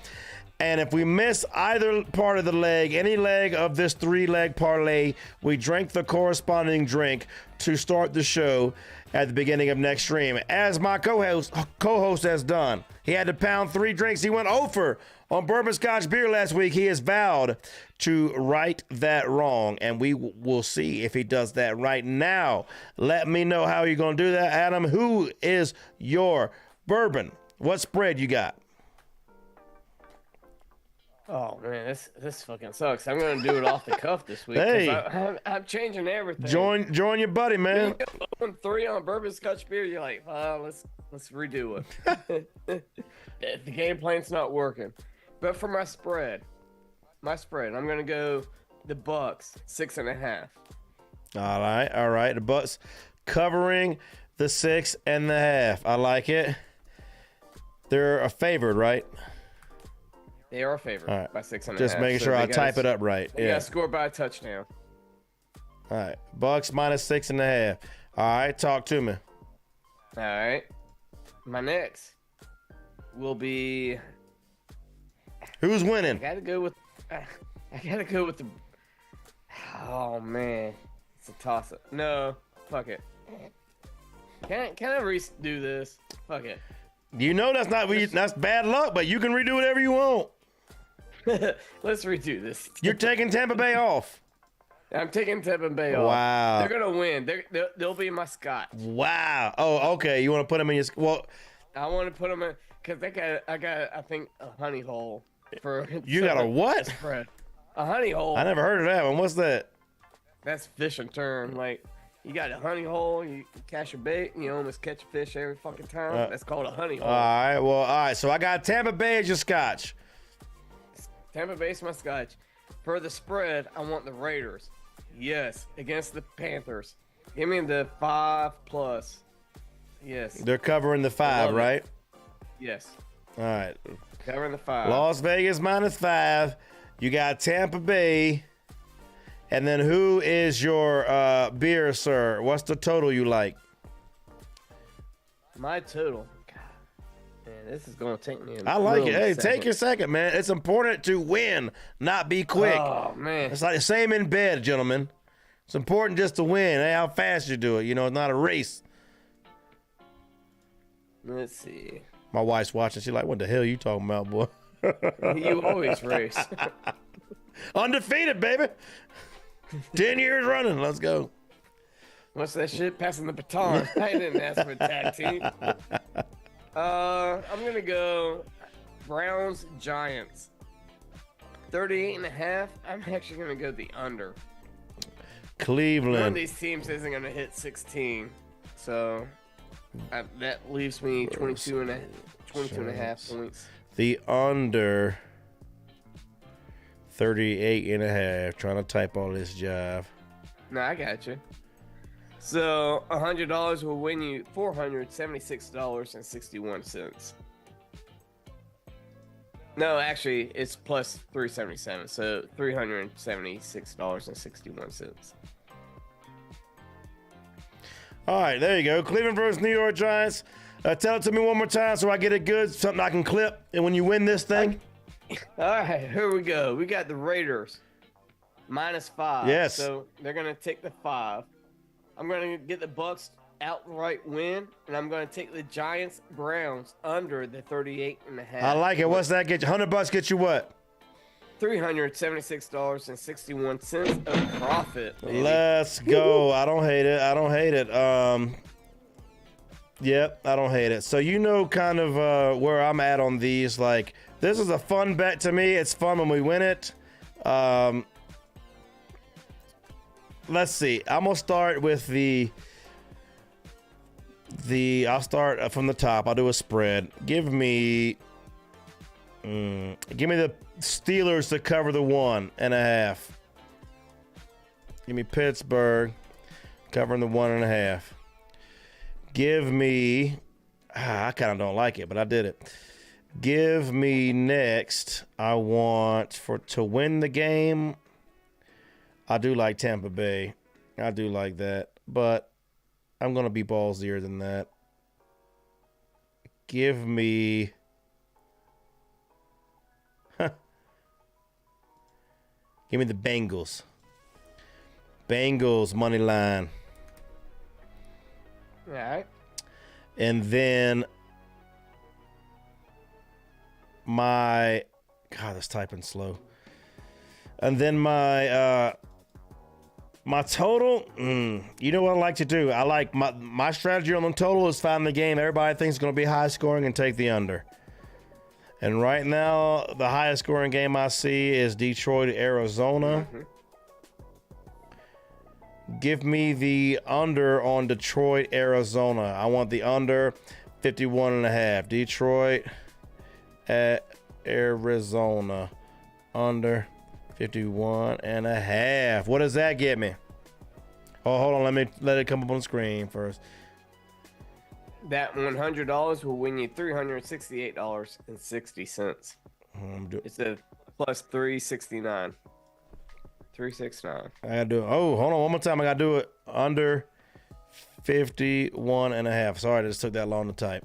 And if we miss either part of the leg, any leg of this 3-leg parlay, we drink the corresponding drink to start the show at the beginning of next stream, as my co-host has done. He had to pound 3 drinks. He went over on bourbon, scotch, beer last week. He has vowed to right that wrong, and we will see if he does that right now. Let me know how you're going to do that, Adam. Who is your bourbon? What spread you got?
Oh, man, this fucking sucks. I'm going to do it off the cuff this week.
Hey.
I'm changing everything.
Join your buddy, man.
3 on bourbon, scotch, beer. You're like, let's redo it. The game plan's not working. But for my spread, I'm going to go the Bucks, 6.5.
All right. The Bucks covering the 6.5. I like it. They're a favorite, right?
They are a favorite
All right.
by 6.5.
Just making sure I type it up right.
They got to score by a touchdown.
All right. Bucks minus 6.5. All right. Talk to me.
All right. My next will be.
Who's winning?
I gotta go with the. Oh man, it's a toss up. No, fuck it. Can I redo this? Fuck it.
You know that's bad luck, but you can redo whatever you want.
Let's redo this.
You're taking Tampa Bay off.
I'm taking Tampa Bay off.
Wow.
They're gonna win. They'll be my scotch.
Wow. Oh, okay. You want to put them in your
I want to put them in because I got I think a honey hole for.
You got a what?
Spread. A honey hole.
I never heard of that one. What's that?
That's fish and turn. Like you got a honey hole. You catch a bait. And you almost catch a fish every fucking time. That's called a honey hole.
All right. So I got Tampa Bay as your scotch.
Tampa Bay's my scotch. For the spread, I want the Raiders. Yes, against the Panthers. Give me the 5+. Yes.
They're covering the 5,
love it.
right?
Yes.
All right.
Covering the 5.
Las Vegas -5. You got Tampa Bay. And then who is your beer, sir? What's the total you like?
My total. God, man, this is going to take me.
I like it.
little
Hey,
second.
take your second, man. It's important to win, not be quick.
Oh, man.
It's like the same in bed, gentlemen. It's important just to win. Hey, how fast you do it. You know, it's not a race.
Let's see.
My wife's watching. She's like, what the hell are you talking about, boy?
You always race.
Undefeated, baby. 10 years running. Let's go.
What's that shit? Passing the baton. I didn't ask for a tag team. I'm going to go Browns Giants. 38.5. I'm actually going to go the under. One of
Cleveland.
these teams isn't going to hit 16. So that leaves me 22 and a half points.
The under 38.5. Trying to type all this jive.
No, I got you. So $100 will win you $476.61. No, actually, it's plus $377, so $376.61.
All right, there you go. Cleveland versus New York Giants. Tell it to me one more time so I get it good, something I can clip. And when you win this thing,
All right, here we go. We got the Raiders -5.
Yes.
So they're gonna take the 5. I'm gonna get the Bucks outright win, and I'm gonna take the Giants Browns under the 38.5.
I like it. What's that get you? $100 get you what?
$376.61 of profit. Baby.
Let's go. I don't hate it. I don't hate it. Yep, I don't hate it. So you know kind of where I'm at on these. Like, this is a fun bet to me. It's fun when we win it. Let's see. I'm gonna start with I'll start from the top. I'll do a spread. Give me the Steelers to cover the 1.5. Give me Pittsburgh covering the 1.5. Give me, I kind of don't like it, but I did it. Give me next, I want to win the game. I do like Tampa Bay. I do like that, but I'm going to be ballsier than that. Give me, give me the Bengals. Bengals money line.
All right.
And then my, God, this typing slow. And then my total, you know what I like to do? I like my strategy on the total is find the game everybody thinks is going to be high scoring and take the under. And right now, the highest scoring game I see is Detroit, Arizona. Mm-hmm. Give me the under on Detroit, Arizona. I want the under 51.5. Detroit at Arizona. Under 51.5. What does that get me? Oh, hold on. Let it come up on the screen first.
That $100 will win you $368.60. It's a plus 369. 369.
I gotta do it. Oh, hold on one more time. I gotta do it under 51.5. Sorry, I just took that long to type.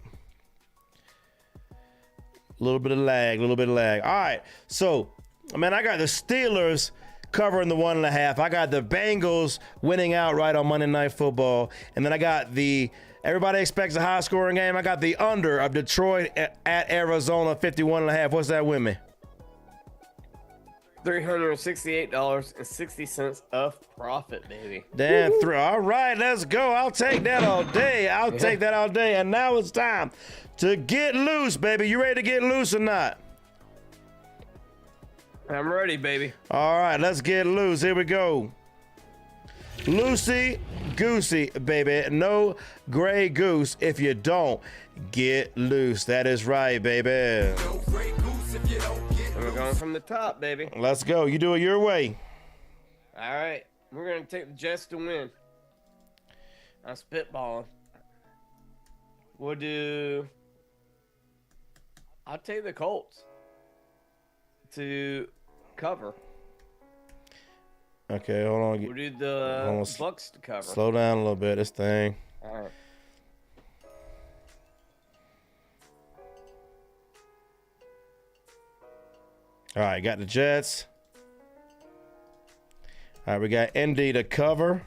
A little bit of lag. All right, so man, I got the Steelers covering the 1.5. I got the Bengals winning outright on Monday Night Football, and then I got everybody expects a high scoring game. I got the under of Detroit at Arizona 51.5. What's that with me?
$368.60 of profit, baby.
Damn, all right, let's go. I'll take that all day. Take that all day. And now it's time to get loose, baby. You ready to get loose or not?
I'm ready, baby.
All right, let's get loose. Here we go. Loosey goosey, baby. No gray goose if you don't get loose. That is right, baby.
We're going from the top, baby.
Let's go. You do it your way.
All right. We're going to take the Jets to win. I'm spitballing. I'll take the Colts to cover.
Okay, hold on.
We'll do the Bucks to cover.
Slow down a little bit, this thing.
All right.
All right, got the Jets. All right, we got Indy to cover.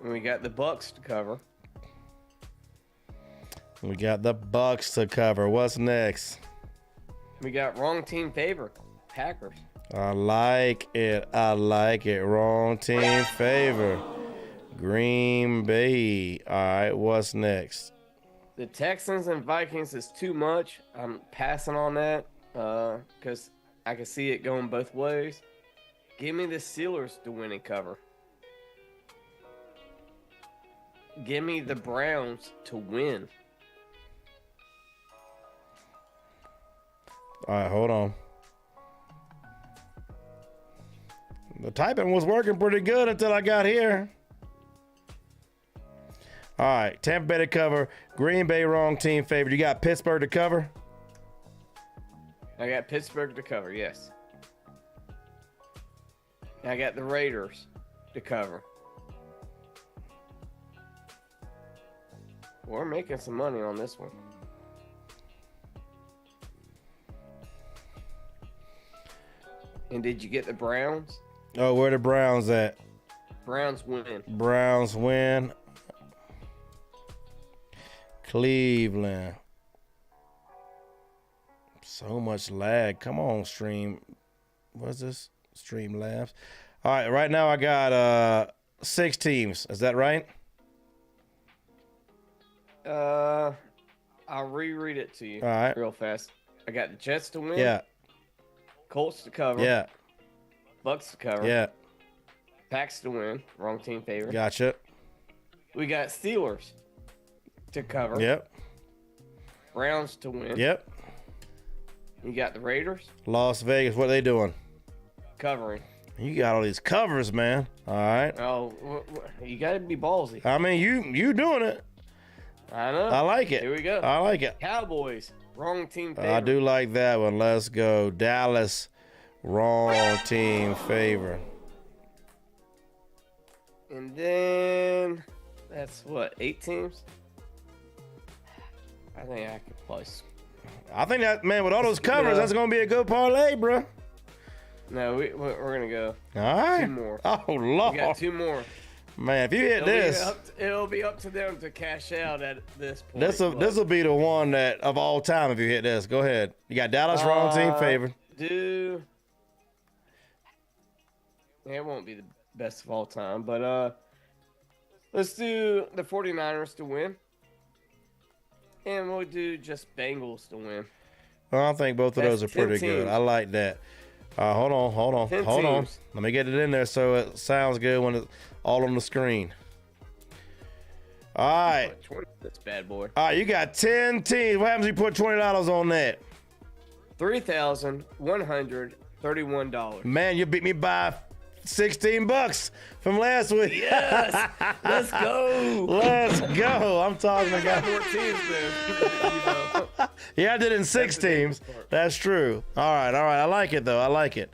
And we got the Bucks to cover.
We got the Bucks to cover. What's next?
We got wrong team favorite, Packers.
I like it. I like it. Wrong team favor. Green Bay. All right, what's next?
The Texans and Vikings is too much. I'm passing on that because I can see it going both ways. Give me the Steelers to win and cover. Give me the Browns to win.
All right, hold on. The typing was working pretty good until I got here. All right, Tampa Bay to cover. Green Bay wrong team favorite. You got Pittsburgh to cover?
I got Pittsburgh to cover, yes. I got the Raiders to cover. We're making some money on this one. And did you get the Browns?
Oh, where the Browns at?
Browns win.
Browns win. Cleveland. So much lag. Come on, stream. What's this? Stream labs. All right, right now I got 6 teams. Is that right?
I'll reread it to you
All right.
real fast. I got the Jets to win.
Yeah.
Colts to cover.
Yeah.
Bucks to cover.
Yeah.
Packs to win. Wrong team favorite.
Gotcha.
We got Steelers to cover.
Yep.
Browns to win.
Yep.
You got the Raiders
Las Vegas. What are they doing?
covering.
You got all these covers, man. All right.
Oh, you got to be ballsy.
I mean, you doing it.
I know.
I like it.
Here we go.
I like it.
Cowboys. Wrong team favorite.
I do like that one. Let's go. Dallas. Wrong team favor.
And then that's what, 8 teams? I think I could place.
I think that, man, with all those covers,
Yeah.
that's going to be a good parlay, bro.
No, we're going to go.
All right.
2 more.
Oh, Lord.
We got 2 more.
Man, if you hit this,
It'll be up to them to cash out at this point.
this will be the one that of all time if you hit this. Go ahead. You got Dallas wrong team favored.
It won't be the best of all time, but let's do the 49ers to win. And we'll do just Bengals to win.
Well, I think both of
That's
those are pretty
10
good.
teams.
I like that. Hold on.
10
Hold on.
teams.
Let me get it in there so it sounds good when it's all on the screen. All right.
20, that's bad boy.
All right, you got 10 teams. What happens if you put $20 on that?
$3,131.
Man, you beat me by $16 from last week.
Yes! Let's go!
Let's go. I'm talking
I got
about.
more teams than
Yeah, I did it in 6
the
teams.
biggest part.
That's true. All right. I like it though. I like it.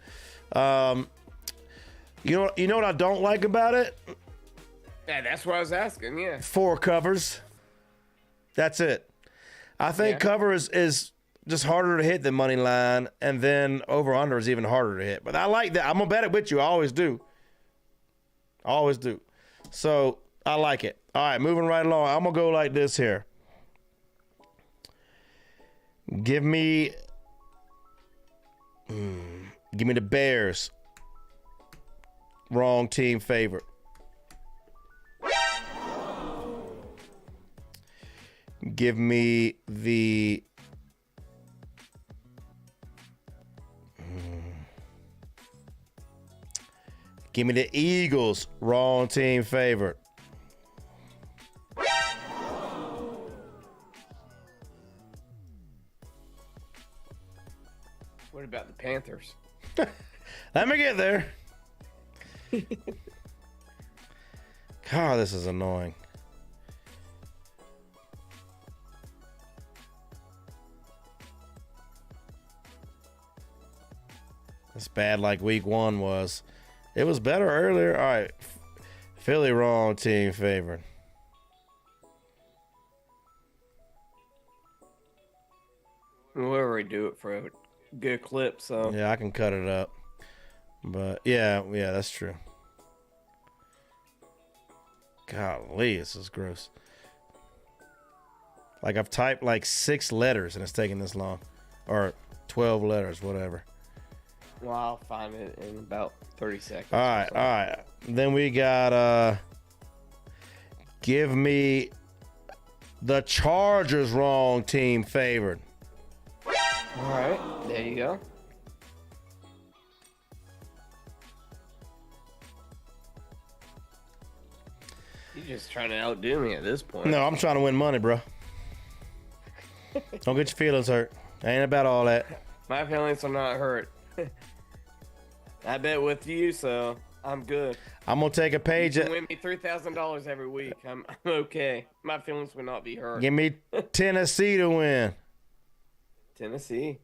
You know what I don't like about it?
Yeah, that's what I was asking. Yeah.
4 covers. That's it. I think
Yeah.
cover is just harder to hit than money line, and then over under is even harder to hit. But I like that. I'm gonna bet it with you. I always do. So I like it. All right, moving right along. I'm gonna go like this here. Give me the Bears. Wrong team favorite. Give me the Give me the Eagles. Wrong team favorite.
What about the Panthers?
Let me get there. God, this is annoying. It's bad like week 1 was. It was better earlier. All right. Philly wrong team favored.
Whoever we do it for a good clip, so.
Yeah, I can cut it up. But yeah, that's true. Golly, this is gross. Like I've typed like 6 letters and it's taking this long. Or 12 letters, whatever.
Well, I'll find it in about 30 seconds.
All right. Then we got give me the Chargers wrong team favored.
All right, there you go. You're just trying to outdo me at this point.
No, I'm trying to win money, bro. Don't get your feelings hurt. Ain't about all that.
My feelings are not hurt. I bet with you, so I'm good.
I'm gonna take a page.
You can win me $3,000 every week. I'm okay. My feelings will not be hurt.
Give me Tennessee to win.
Tennessee.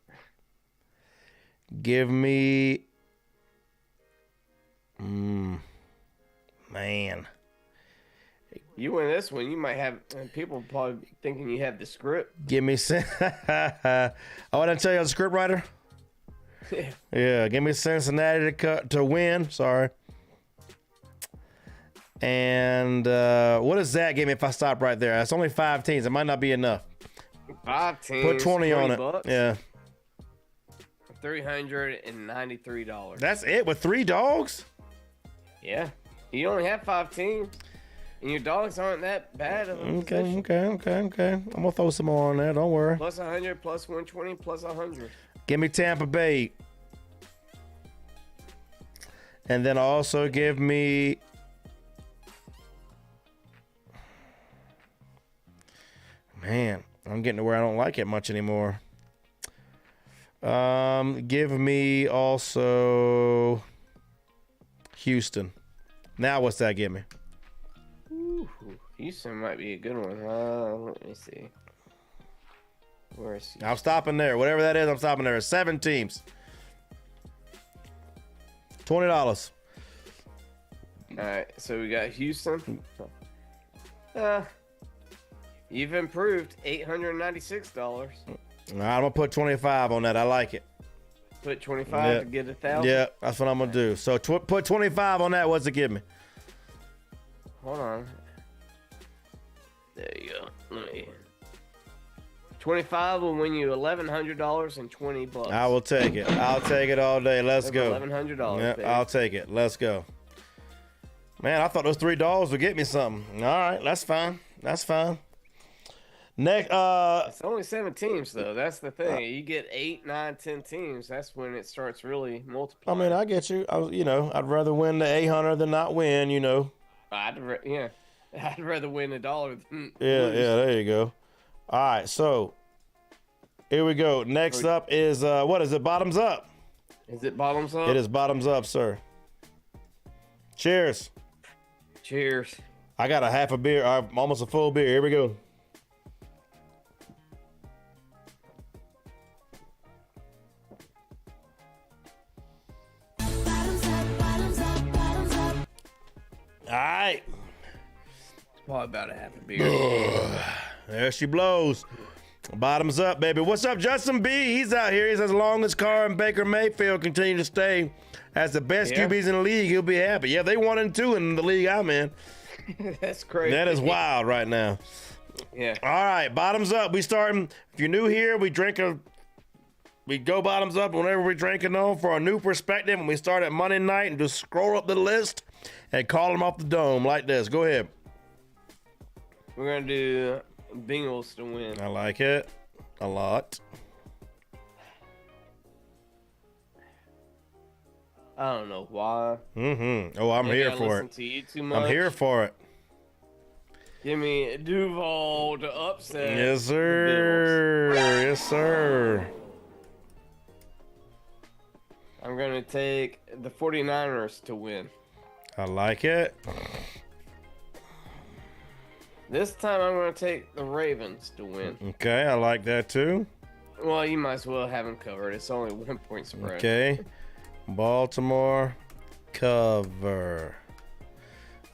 Give me. Man.
You win this one, you might have people probably thinking you have the script.
Give me. I want to tell you, the script writer. Yeah, give me Cincinnati to win. Sorry. And what does that give me if I stop right there? That's only 5 teams. It might not be enough.
5 teams.
Put 20 on it.
Bucks,
Yeah.
$393.
That's it with 3 dogs?
Yeah. You only have 5 teams. And your dogs aren't that bad of a position.
Okay. I'm going to throw some more on there. Don't worry.
Plus 100, plus 120, plus 100.
Give me Tampa Bay. And then also give me. Man, I'm getting to where I don't like it much anymore. Give me also Houston. Now what's that give me?
Ooh, Houston might be a good one. Let me see. Where is Houston?
I'm stopping there. Whatever that is, I'm stopping there. 7 teams. $20.
All right, so we got Houston. You've improved $896.
I'm gonna put 25 on that. I like it.
Put 25 to get 1,000.
Yeah, that's what I'm gonna do. So put 25 on that. What's it give me?
Hold on. There you go. Let me. 25 will win you $1,100 and $20.
I will take it. I'll take it all day. Let's go.
$1,100.
Yeah,
baby.
I'll take it. Let's go. Man, I thought those $3 would get me something. All right, that's fine. That's fine. Next,
It's only 7 teams though. That's the thing. You get 8, 9, 10 teams. That's when it starts really
I
multiplying.
mean, I get you. I'd rather win the 800 than not win.
I'd rather win $1 than
Yeah,
lose.
there you go. All right, so here we go. Next up is what is it? Bottoms up.
Is it bottoms up?
It is bottoms up, sir. Cheers.
Cheers.
I got a half a beer, almost a full beer. Here we go. All right.
Probably about a half a beer.
There she blows. Bottoms up, baby. What's up, Justin B? He's out here. He says, as long as Carr and Baker Mayfield continue to stay as the best QBs in the league, he'll be happy. Yeah, they 1 and 2 in the league I'm in.
That's crazy.
That is wild right now.
Yeah.
All right, bottoms up. We starting. If you're new here, we go bottoms up whenever we're drinking on for a new perspective. And we start at Monday night and just scroll up the list and call them off the dome like this. Go ahead.
We're gonna do Bengals to win.
I like it a lot.
I don't know why.
Oh, I'm
Maybe
here
I
for
listen
it.
to you too much.
I'm here for it.
Give me Duval to upset.
Yes,
the
sir. Yes, sir.
Bills. I'm going to take the 49ers to win.
I like it.
This time I'm going to take the Ravens to win.
Okay, I like that too.
Well, you might as well have them covered. It's only 1 point spread.
Okay. Baltimore cover.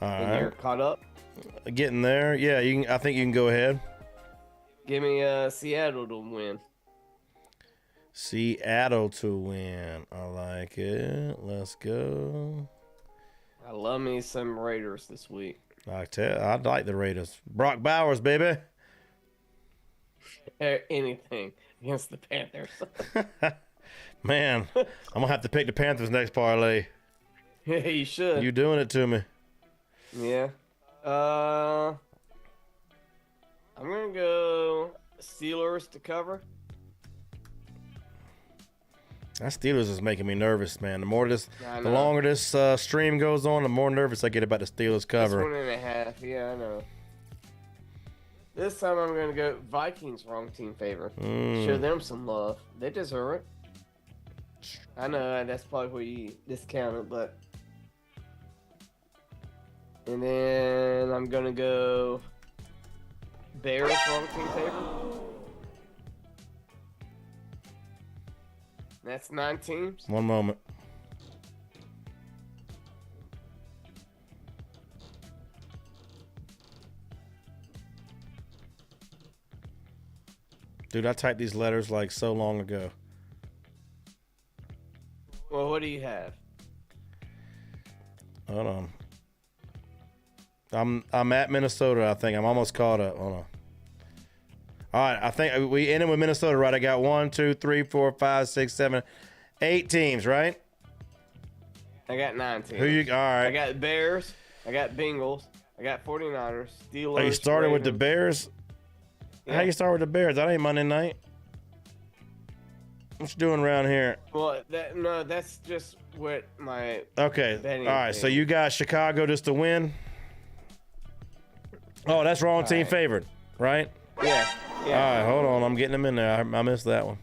All
And you're
right.
caught up.
Getting there. Yeah, you can, I think you can go ahead.
Give me Seattle to win.
Seattle to win. I like it. Let's go.
I love me some Raiders this week.
I like the Raiders. Brock Bowers, baby.
Anything against the Panthers.
Man, I'm gonna have to pick the Panthers next parlay.
Yeah, you should.
You doing it to me?
Yeah. I'm gonna go Steelers to cover.
That Steelers is making me nervous, man. The more this,
I
the
know.
longer this stream goes on, the more nervous I get about the Steelers
It's
cover.
1.5. Yeah, I know. This time I'm gonna go Vikings wrong team favor. Show them some love. They deserve it. I know that's probably where you discount it, but. And then I'm gonna go Bears wrong team favor. That's 9 teams.
One moment. Dude, I typed these letters like so long ago.
Well, what do you have?
Hold on. I'm at Minnesota, I think. I'm almost caught up. Hold on. All right, I think we ended with Minnesota, right? I got 1, 2, 3, 4, 5, 6, 7, 8 teams, right?
I got 9 teams.
Who you? All right.
I got Bears. I got Bengals. I got 49ers. Steelers.
Oh, you started with the
Ravens.
Bears?
Yeah.
How you start with the Bears? That ain't Monday night. What you doing around here?
Well, that's just what my.
Okay.
Betting
All right. So
thing.
you got Chicago just to win. Oh, that's wrong team
right.
favored, right?
Yeah.
All
Yeah.
right. Hold on. I'm getting them in there. I missed that one.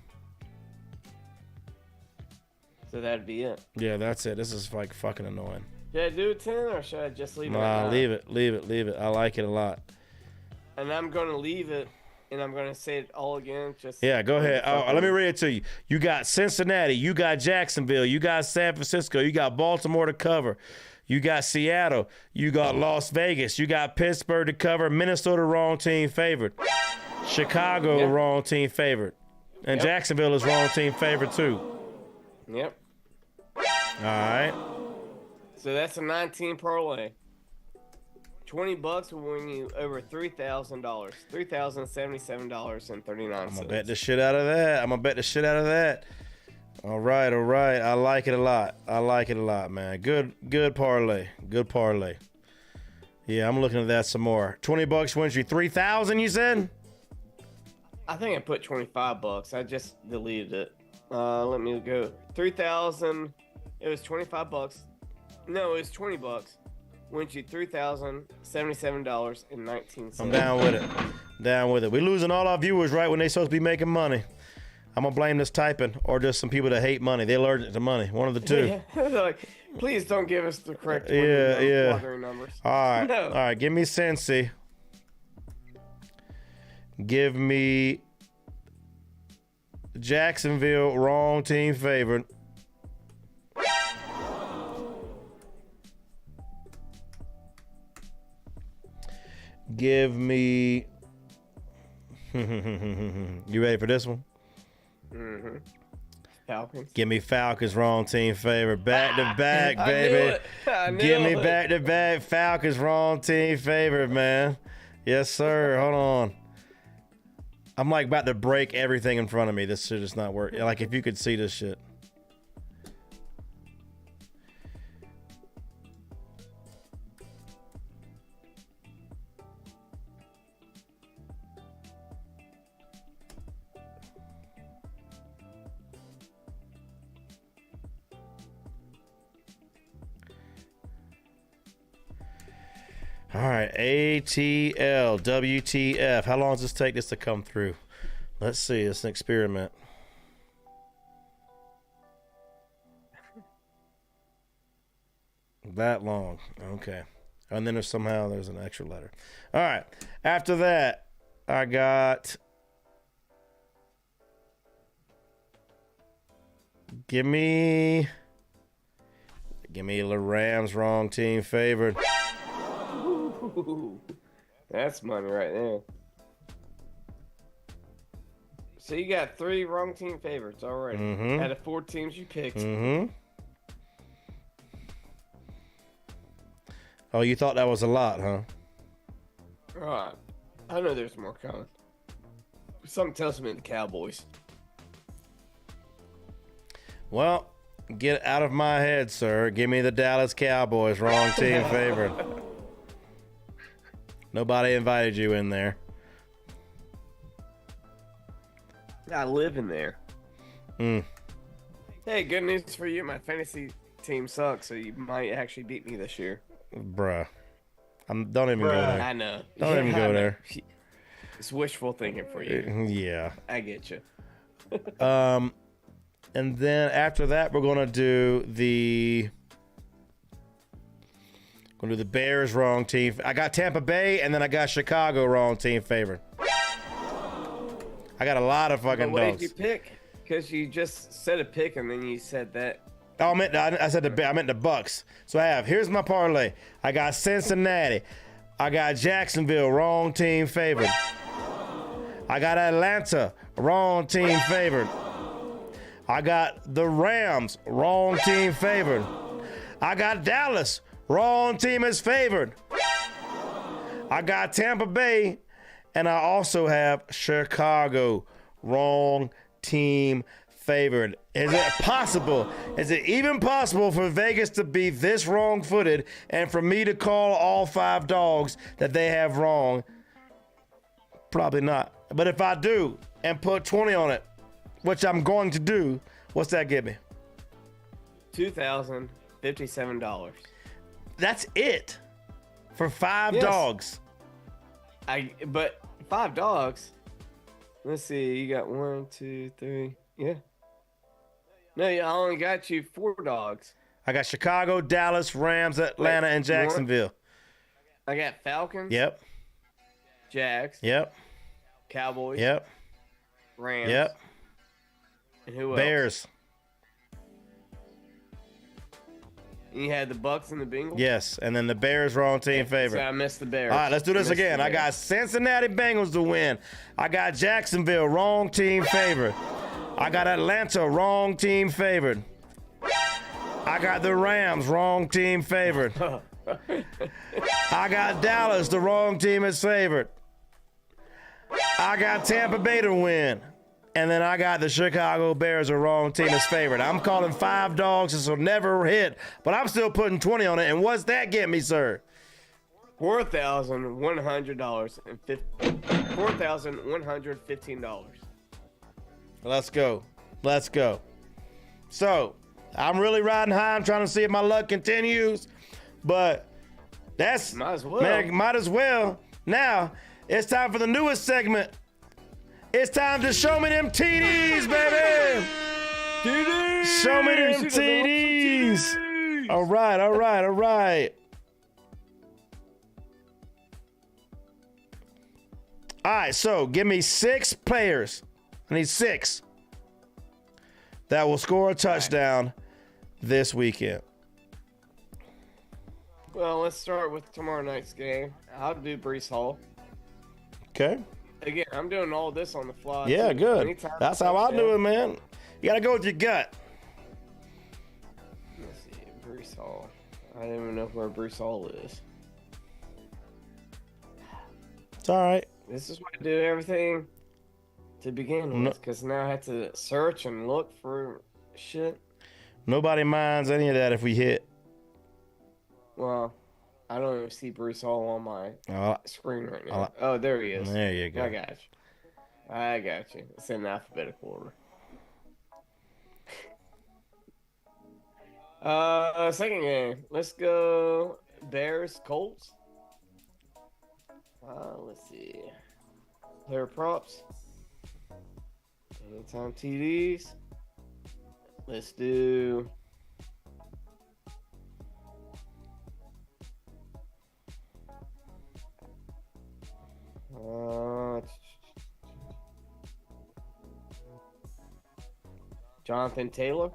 So that'd be it.
Yeah, that's it. This is like fucking annoying.
Should I do 10 or should I just leave it? at
Nah,
9?
leave it. Leave it. Leave it. I like it a lot.
And I'm gonna leave it, and I'm gonna say it all again. Just
Yeah, go ahead. Oh, let me read it to you. You got Cincinnati, you got Jacksonville, you got San Francisco, you got Baltimore to cover, you got Seattle, you got Las Vegas, you got Pittsburgh to cover, Minnesota wrong team favored, Chicago
Yeah.
wrong team favored, and
Yep.
Jacksonville is wrong team favored too.
Yep.
All right.
So that's a 19 parlay. $20 will win you over $3,000. $3,077.39.
I'm gonna bet the shit out of that. I'm gonna bet the shit out of that. All right, all right. I like it a lot. I like it a lot, man. Good parlay. Good parlay. Yeah, I'm looking at that some more. $20 wins you 3,000. You said?
I think I put $25. I just deleted it. Let me go. 3,000. It was $25. No, it was $20. Wins you $3,077.19.
I'm down with it. Down with it. We're losing all our viewers right when they supposed to be making money. I'm gonna blame this typing or just some people that hate money. They're allergic to money. One of the two.
They're like, please don't give us the correct
Yeah.
lottery numbers.
All right.
No.
All right. Give me Cincy. Give me Jacksonville, wrong team favored. Give me. You ready for this one?
Mm-hmm. Falcons.
Give me Falcons, wrong team favorite. Back to back,
I knew
baby.
it. I
Give me
knew it.
back to back Falcons, wrong team favorite, man. Yes, sir. Hold on. I'm like about to break everything in front of me. This shit is not working. Like if you could see this shit. All right, ATL, WTF. How long does this take this to come through? Let's see. It's an experiment. That long. Okay. And then there's an extra letter. All right. After that, I got. Give me the Rams, wrong team favored.
Ooh, that's money right there. So you got 3 wrong team favorites already.
Mm-hmm.
Out of 4 teams you picked.
Mm-hmm. Oh, you thought that was a lot, huh?
Alright. I know there's more coming. Something tells me the Cowboys.
Well, get out of my head, sir. Give me the Dallas Cowboys, wrong team favored. Nobody invited you in there.
I live in there.
Hmm.
Hey, good news for you. My fantasy team sucks, so you might actually beat me this year.
Bruh. Don't even go there.
I know.
Don't even go there.
It's wishful thinking for you.
Yeah.
I get you.
And then after that, we're gonna do the Bears wrong team. I got Tampa Bay, and then I got Chicago wrong team favored. I got a lot of fucking
What
dogs.
did you pick? Because you just said a pick, and then you said that.
Oh, I said I meant the Bucks. So here's my parlay. I got Cincinnati. I got Jacksonville, wrong team favored. I got Atlanta, wrong team favored. I got the Rams, wrong team favored. I got Dallas, wrong team is favored. I got Tampa Bay, and I also have Chicago, wrong team favored. Is it possible? Is it even possible for Vegas to be this wrong-footed and for me to call all 5 dogs that they have wrong? Probably not. But if I do and put 20 on it, which I'm going to do, what's that give me?
$2,057.
That's it for 5
Yes.
dogs.
But 5 dogs. Let's see. You got 1, 2, 3. Yeah. No, I only got you 4 dogs.
I got Chicago, Dallas, Rams, Atlanta, and Jacksonville.
I got Falcons.
Yep.
Jags.
Yep.
Cowboys.
Yep.
Rams.
Yep.
And who else?
Bears.
And you had the Bucks and the Bengals.
Yes, and then the Bears wrong team
So
favorite.
I missed the Bears.
All right, let's do this again. I got Cincinnati Bengals to win. I got Jacksonville, wrong team favored. I got Atlanta, wrong team favored. I got the Rams, wrong team favored. I got Dallas, the wrong team is favored. I got Tampa Bay to win. And then I got the Chicago Bears, the wrong team is favored. I'm calling 5 dogs. This will never hit, but I'm still putting 20 on it. And what's that get me, sir?
$4,100 and $4,115.
Let's go. Let's go. So, I'm really riding high. I'm trying to see if my luck continues. But that's...
Might as well.
Man, might as well. Now, it's time for the newest segment. It's time to show me them TDs, baby.
TDs!
Show me them TDs. All right, all right, all right. All right, so give me 6 players. I need 6 that will score a touchdown this weekend.
Well, let's start with tomorrow night's game. I'll do Brees Hall.
Okay.
Again, I'm doing all this on the fly.
Yeah,
too.
good.
Anytime
That's how I do it, man. You got to go with your gut.
Let's see, Brees Hall. I don't even know where Brees Hall is.
It's all right.
This is why I do everything to begin with, because now I have to search and look for shit.
Nobody minds any of that if we hit.
Well, I don't even see Brees Hall on my screen right now. Oh, there he is.
There you go.
I got you. I got you. It's in alphabetical order. Second game. Let's go Bears Colts. Let's see. Player props. Anytime TDs. Let's do Jonathan Taylor.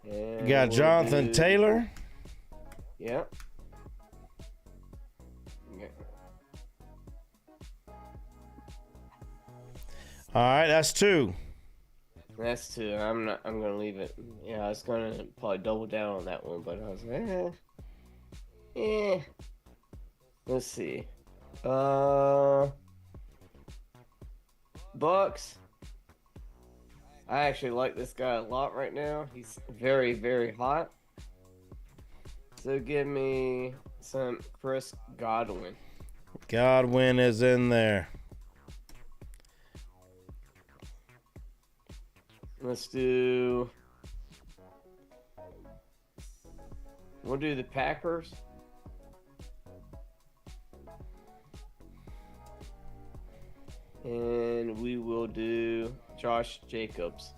You got Jonathan Taylor.
Yep. Yeah.
All right, that's 2.
That's 2. I'm gonna leave it. Yeah, I was gonna probably double down on that one, but I was like, Let's see. Bucks. I actually like this guy a lot right now. He's very, very hot. So give me some Chris Godwin.
Godwin is in there.
Let's do. We'll do the Packers. And we will do Josh Jacobs.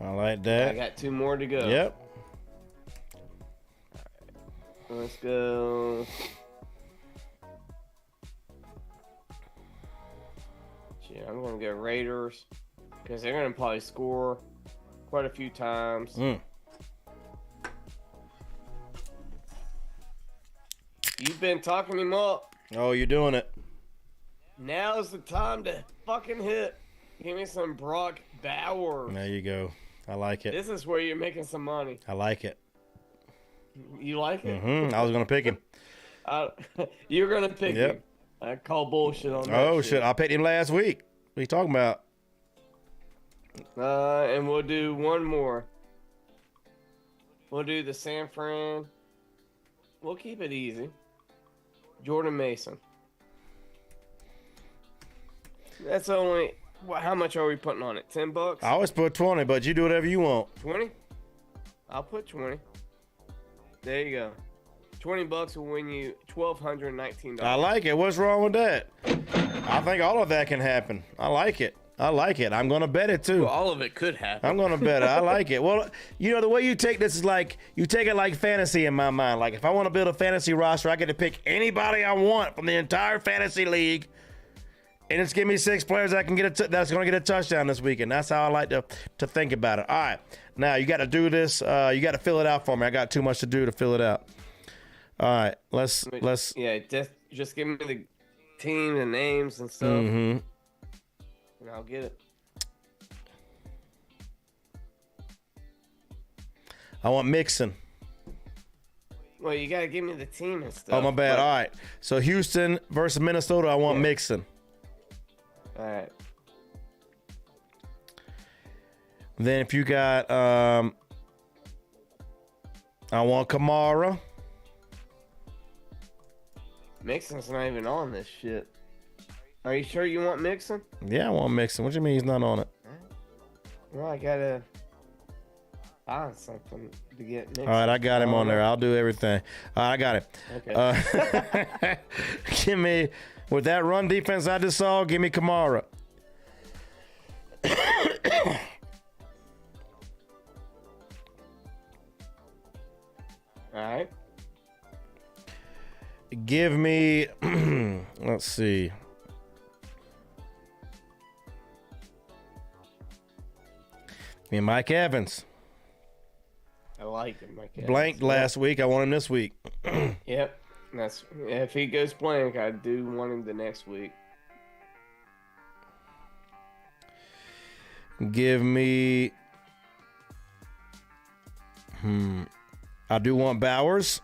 I like that.
I got 2 more to go.
Yep.
Let's go. Shit, I'm going to go Raiders. Because they're going to probably score quite a few times. You've been talking him up.
Oh, you're doing it.
Now's the time to fucking hit. Give me some Brock Bowers.
There you go. I like it.
This is where you're making some money.
I like it.
You like it?
I was going to pick him.
You're going to pick him. I call bullshit on that.
Oh, shit. I picked him last week. What are you talking about?
And we'll do one more. We'll do the San Fran. We'll keep it easy. Jordan Mason. That's only. How much are we putting on it? $10?
I always put 20, but you do whatever you want.
20? I'll put 20. There you go. $20 will win you $1,219.
I like it. What's wrong with that? I think all of that can happen. I like it. I like it. I'm going to bet it too.
Well, all of it could happen.
I'm going to bet it. I like it. Well, you know, the way you take this is like, you take it like fantasy in my mind. Like, if I want to build a fantasy roster, I get to pick anybody I want from the entire fantasy league. And it's give me 6 players that can get that's going to get a touchdown this weekend. That's how I like to think about it. All right. Now, you got to do this. You got to fill it out for me. I got too much to do to fill it out. All right. Let's.
Yeah, just give me the team, the names, and stuff.
Mm-hmm.
And I'll get it.
I want Mixon.
Well, you got to give me the team and stuff.
Oh, my bad. All right. So, Houston versus Minnesota, I want Mixon.
All right.
Then if you got, I want Kamara.
Mixon's not even on this shit. Are you sure you want Mixon?
Yeah, I want Mixon. What do you mean he's not on it?
Well, I gotta find something to get Mixon.
All right, I got him on there. I'll do everything. I got it.
Okay.
Give me, with that run defense I just saw, give me Kamara.
All right.
Give me, let's see. Give me Mike Evans.
I like him. Mike Evans.
Blanked last week. I want him this week.
Yep. That's if he goes blank, I do want him the next week.
Give me. I do want Bowers.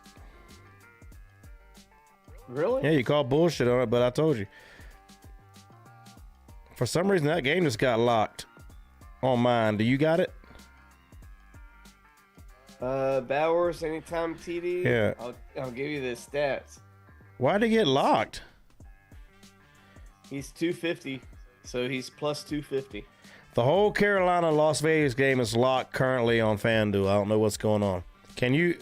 Really?
Yeah, you call bullshit on it, but I told you. For some reason, that game just got locked on mine. Do you got it?
Bowers, anytime TD.
Yeah.
I'll give you the stats.
Why'd it get locked?
He's 250, so he's plus 250.
The whole Carolina-Las Vegas game is locked currently on FanDuel. I don't know what's going on. Can you?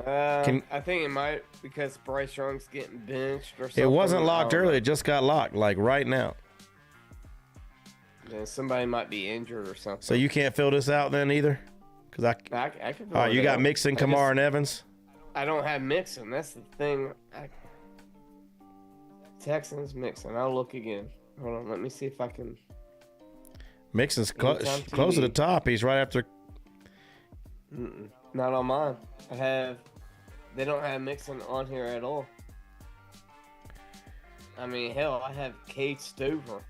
I think it might because Bryce Young's getting benched or something.
It wasn't locked earlier. It just got locked, like right now.
Then somebody might be injured or something.
So you can't fill this out then either? Because
I can.
All right, you got Mixon, Kamara, and Evans.
I don't have Mixon. That's the thing. Texans Mixon. I'll look again. Hold on. Let me see if I can.
Mixon's
Anytime
close to
TV.
the top. He's right after.
Not on mine. They don't have Mixon on here at all. I mean, hell, I have Cade Stover.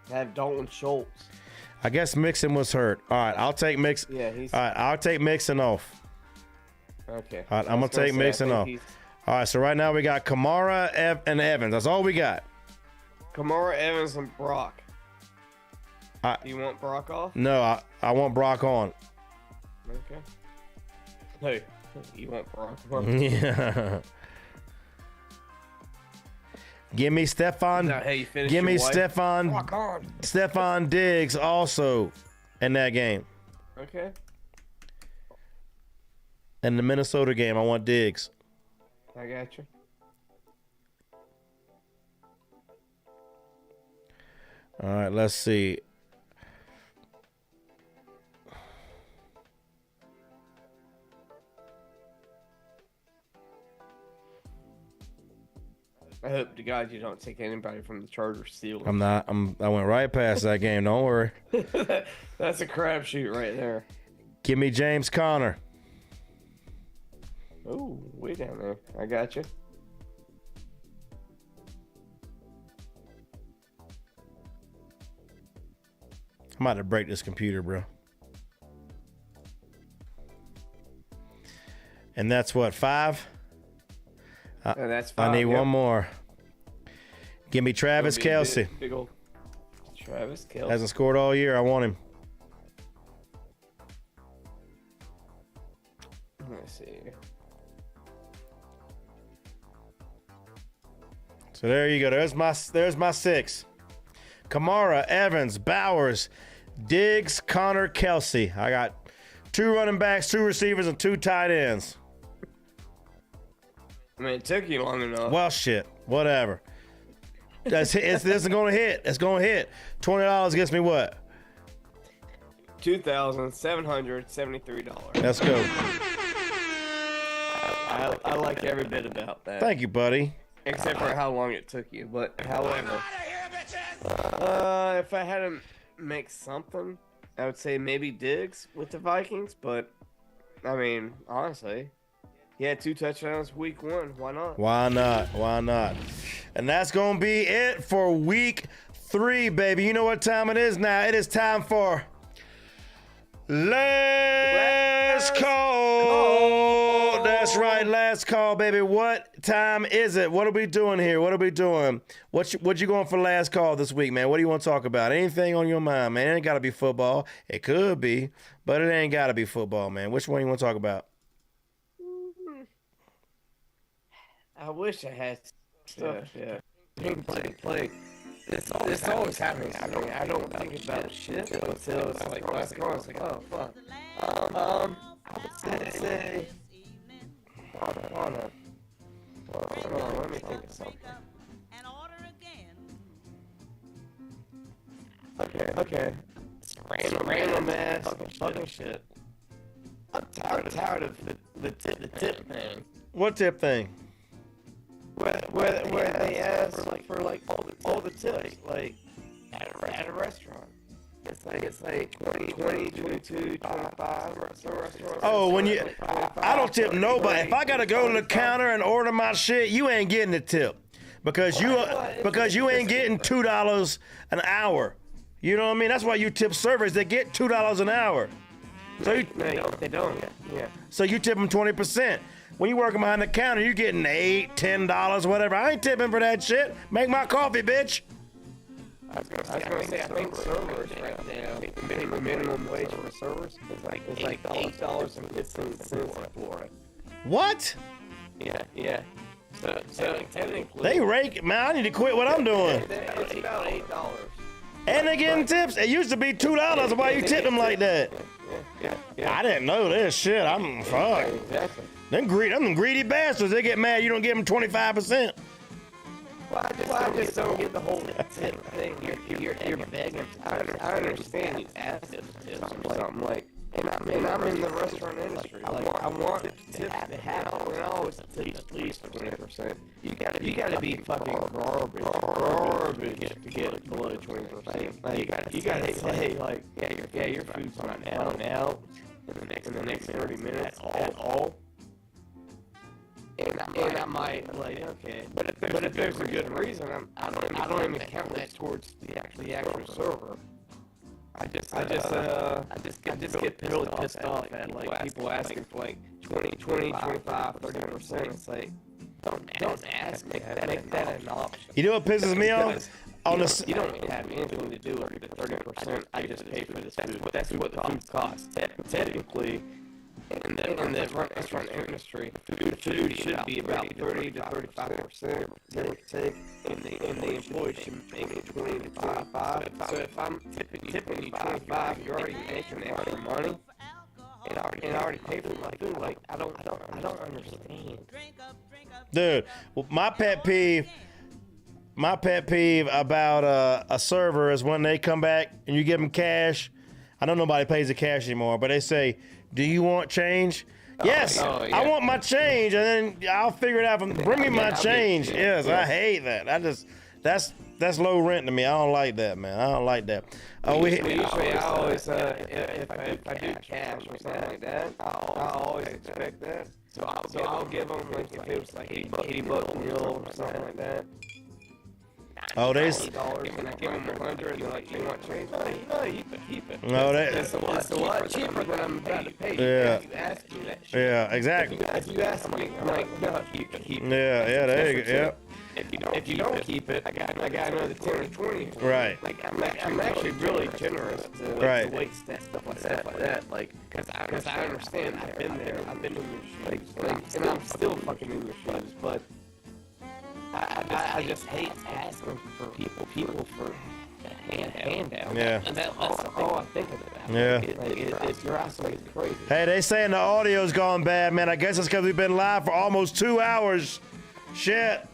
I have Dalton Schultz.
I guess Mixon was hurt. All right, I'll take Mixon.
Yeah, he's
All right, I'll take Mixon off.
okay.
All right, I'm gonna take Mixon off. All right, so right now we got Kamara and Evans. That's all we got.
Kamara, Evans, and Brock.
I-
Do you want Brock off?
No, I want Brock on.
Okay. Hey, you want Brock on?
Yeah. Give me Stephon.
Now, hey, you finished
Give me
your wife? Brock
Stephon.
on.
Stephon Diggs also in that game.
Okay.
In the Minnesota game, I want Diggs.
I got you.
All right, let's see.
I hope to God you don't take anybody from the Chargers Steelers.
I'm not. I went right past that game. Don't worry.
That's a crapshoot right there.
Give me James Conner.
Oh, way down there. I got you.
I'm about to break this computer, bro. And that's what, 5?
That's
I
fine.
need
Yep.
one more. Give me Travis
It'll be a
Kelsey.
big old Travis Kelsey.
Hasn't scored all year. I want him.
Let's see.
So there you go. There's my 6. Kamara, Evans, Bowers, Diggs, Connor, Kelsey. I got 2 running backs, 2 receivers, and 2 tight ends.
I mean, it took you long enough.
Well, shit. Whatever. This isn't going to hit. It's going to hit. $20 gets me what?
$2,773.
Let's go.
I like every bit about that.
Thank you, buddy.
Except for how long it took you. But however, if I had to make something, I would say maybe Diggs with the Vikings. But I mean, honestly, he had 2 touchdowns week 1. Why not?
Why not? Why not? And that's going to be it for week 3, baby. You know what time it is now. It is time for Last Call. That's right, last call, baby. What time is it? What are we doing here? What are we doing? What you going for last call this week, man? What do you want to talk about? Anything on your mind, man? It ain't got to be football. It could be, but it ain't got to be football, man. Which one you want to talk about?
I wish I had stuff. Yeah. Play. This always happens. I don't think about shit until it's like last call. It's like, oh fuck. I'd say. Hold on. Let me think of something. Okay. Random ass fucking shit. I'm tired of the tip thing.
What tip thing?
Where they ask for all the tips, like at a restaurant. It's like 20, 22, 25. Some restaurants.
Oh, when you,
like
I don't tip nobody. If I gotta go to the counter and order my shit, you ain't getting the tip because you ain't getting $2 an hour. You know what I mean? That's why you tip servers. They get $2 an hour. So
They don't. Yeah.
So you tip them 20%. When you working behind the counter, you getting $8, $10, whatever. I ain't tipping for that shit. Make my coffee, bitch.
I was gonna say, I think servers right now, the minimum wage for servers is like $8.15 for it.
What?
Yeah. So technically,
They rake, man. I need to quit what I'm doing.
it's about $8.
And they getting tips. It used to be $2. Why you tip them like that?
Yeah.
I didn't know this shit. I'm fuck.
Exactly.
Them greedy bastards. They get mad. You don't give them 25%.
Well, I just don't get the whole tip thing. You're begging. I understand you ask for tips or something like And I'm in the restaurant industry. I want tips to happen. And I always tip at least 20%. You gotta be fucking garbage to get below 20%. Like, you gotta say, like, yeah, your food's not out in the next 30 minutes at all. And I might, like, okay. But if there's a good reason, I don't even count that towards the actual server. I just get really pissed off at like people asking for like 20, 25, 30%. It's like, don't ask, make that an option.
You know what pisses me off?
You don't have anything to do with the 30%. I just pay for this food. That's what the food costs. Technically, in the restaurant industry, food should be about 30 to 35%. Take, and the employee should make it 20 to 25. So if I'm tipping you 25, you're already making extra money, and I already paid for my food. Like, I don't understand.
Dude, well, my pet peeve about a server is when they come back and you give them cash. I know nobody pays the cash anymore, but they say, "Do you want change?" Yes,
yeah.
I want my change, and then I'll figure it out. Bring me my change. Yes, I hate that. That's low rent to me. I don't like that, man. I don't like that.
Usually, I always if I do cash or something like that, I always expect that. So I'll give them, like, if it was like $80 meal or something like that.
Oh, they.
$80, and I give them 100, and they're like, "You want change?" No, you can keep it.
No,
It's a lot cheaper than I'm about to pay.
Yeah.
If you ask me that shit.
Yeah, exactly.
If you ask me, I'm like, "No, keep it."
Yeah, there you go. Yeah.
If you don't keep it, I got another 10 or 20.
Right.
Like, I'm actually really generous to, like,
Right.
to wait stuff like that. Like, because I understand. I've been there. I've been in your shoes. And I'm still fucking in your shoes. But I just hate asking for people for a handout.
Yeah.
And that's all I think about.
Yeah.
It drives me crazy.
Hey, they saying the audio's gone bad, man. I guess it's because we've been live for almost 2 hours. Shit.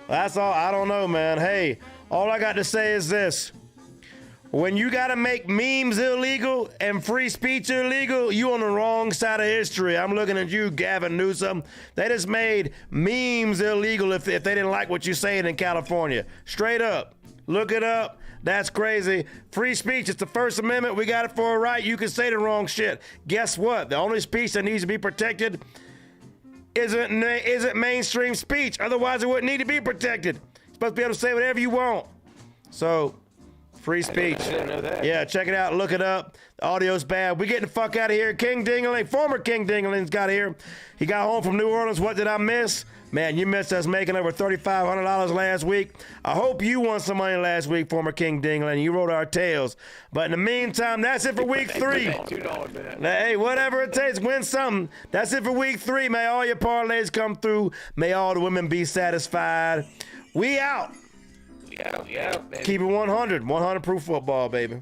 That's all. I don't know, man. Hey, all I got to say is this. When you got to make memes illegal and free speech illegal, you on the wrong side of history. I'm looking at you, Gavin Newsom. They just made memes illegal if they didn't like what you saying in California. Straight up. Look it up. That's crazy. Free speech, it's the First Amendment. We got it for a right. You can say the wrong shit. Guess what? The only speech that needs to be protected isn't mainstream speech. Otherwise, it wouldn't need to be protected. You're supposed to be able to say whatever you want. So, free speech.
I didn't know that.
Yeah, check it out. Look it up. The audio's bad. We getting the fuck out of here. King Dingling, former King Dingling's got here. He got home from New Orleans. What did I miss? Man, you missed us making over $3,500 last week. I hope you won some money last week, former King Dingling. You wrote our tales. But in the meantime, that's it for week 3.
$2, man.
Now, hey, whatever it takes, win something. That's it for week 3. May all your parlays come through. May all the women be satisfied. We out.
Yeah, man.
Keep it 100. 100 proof football, baby.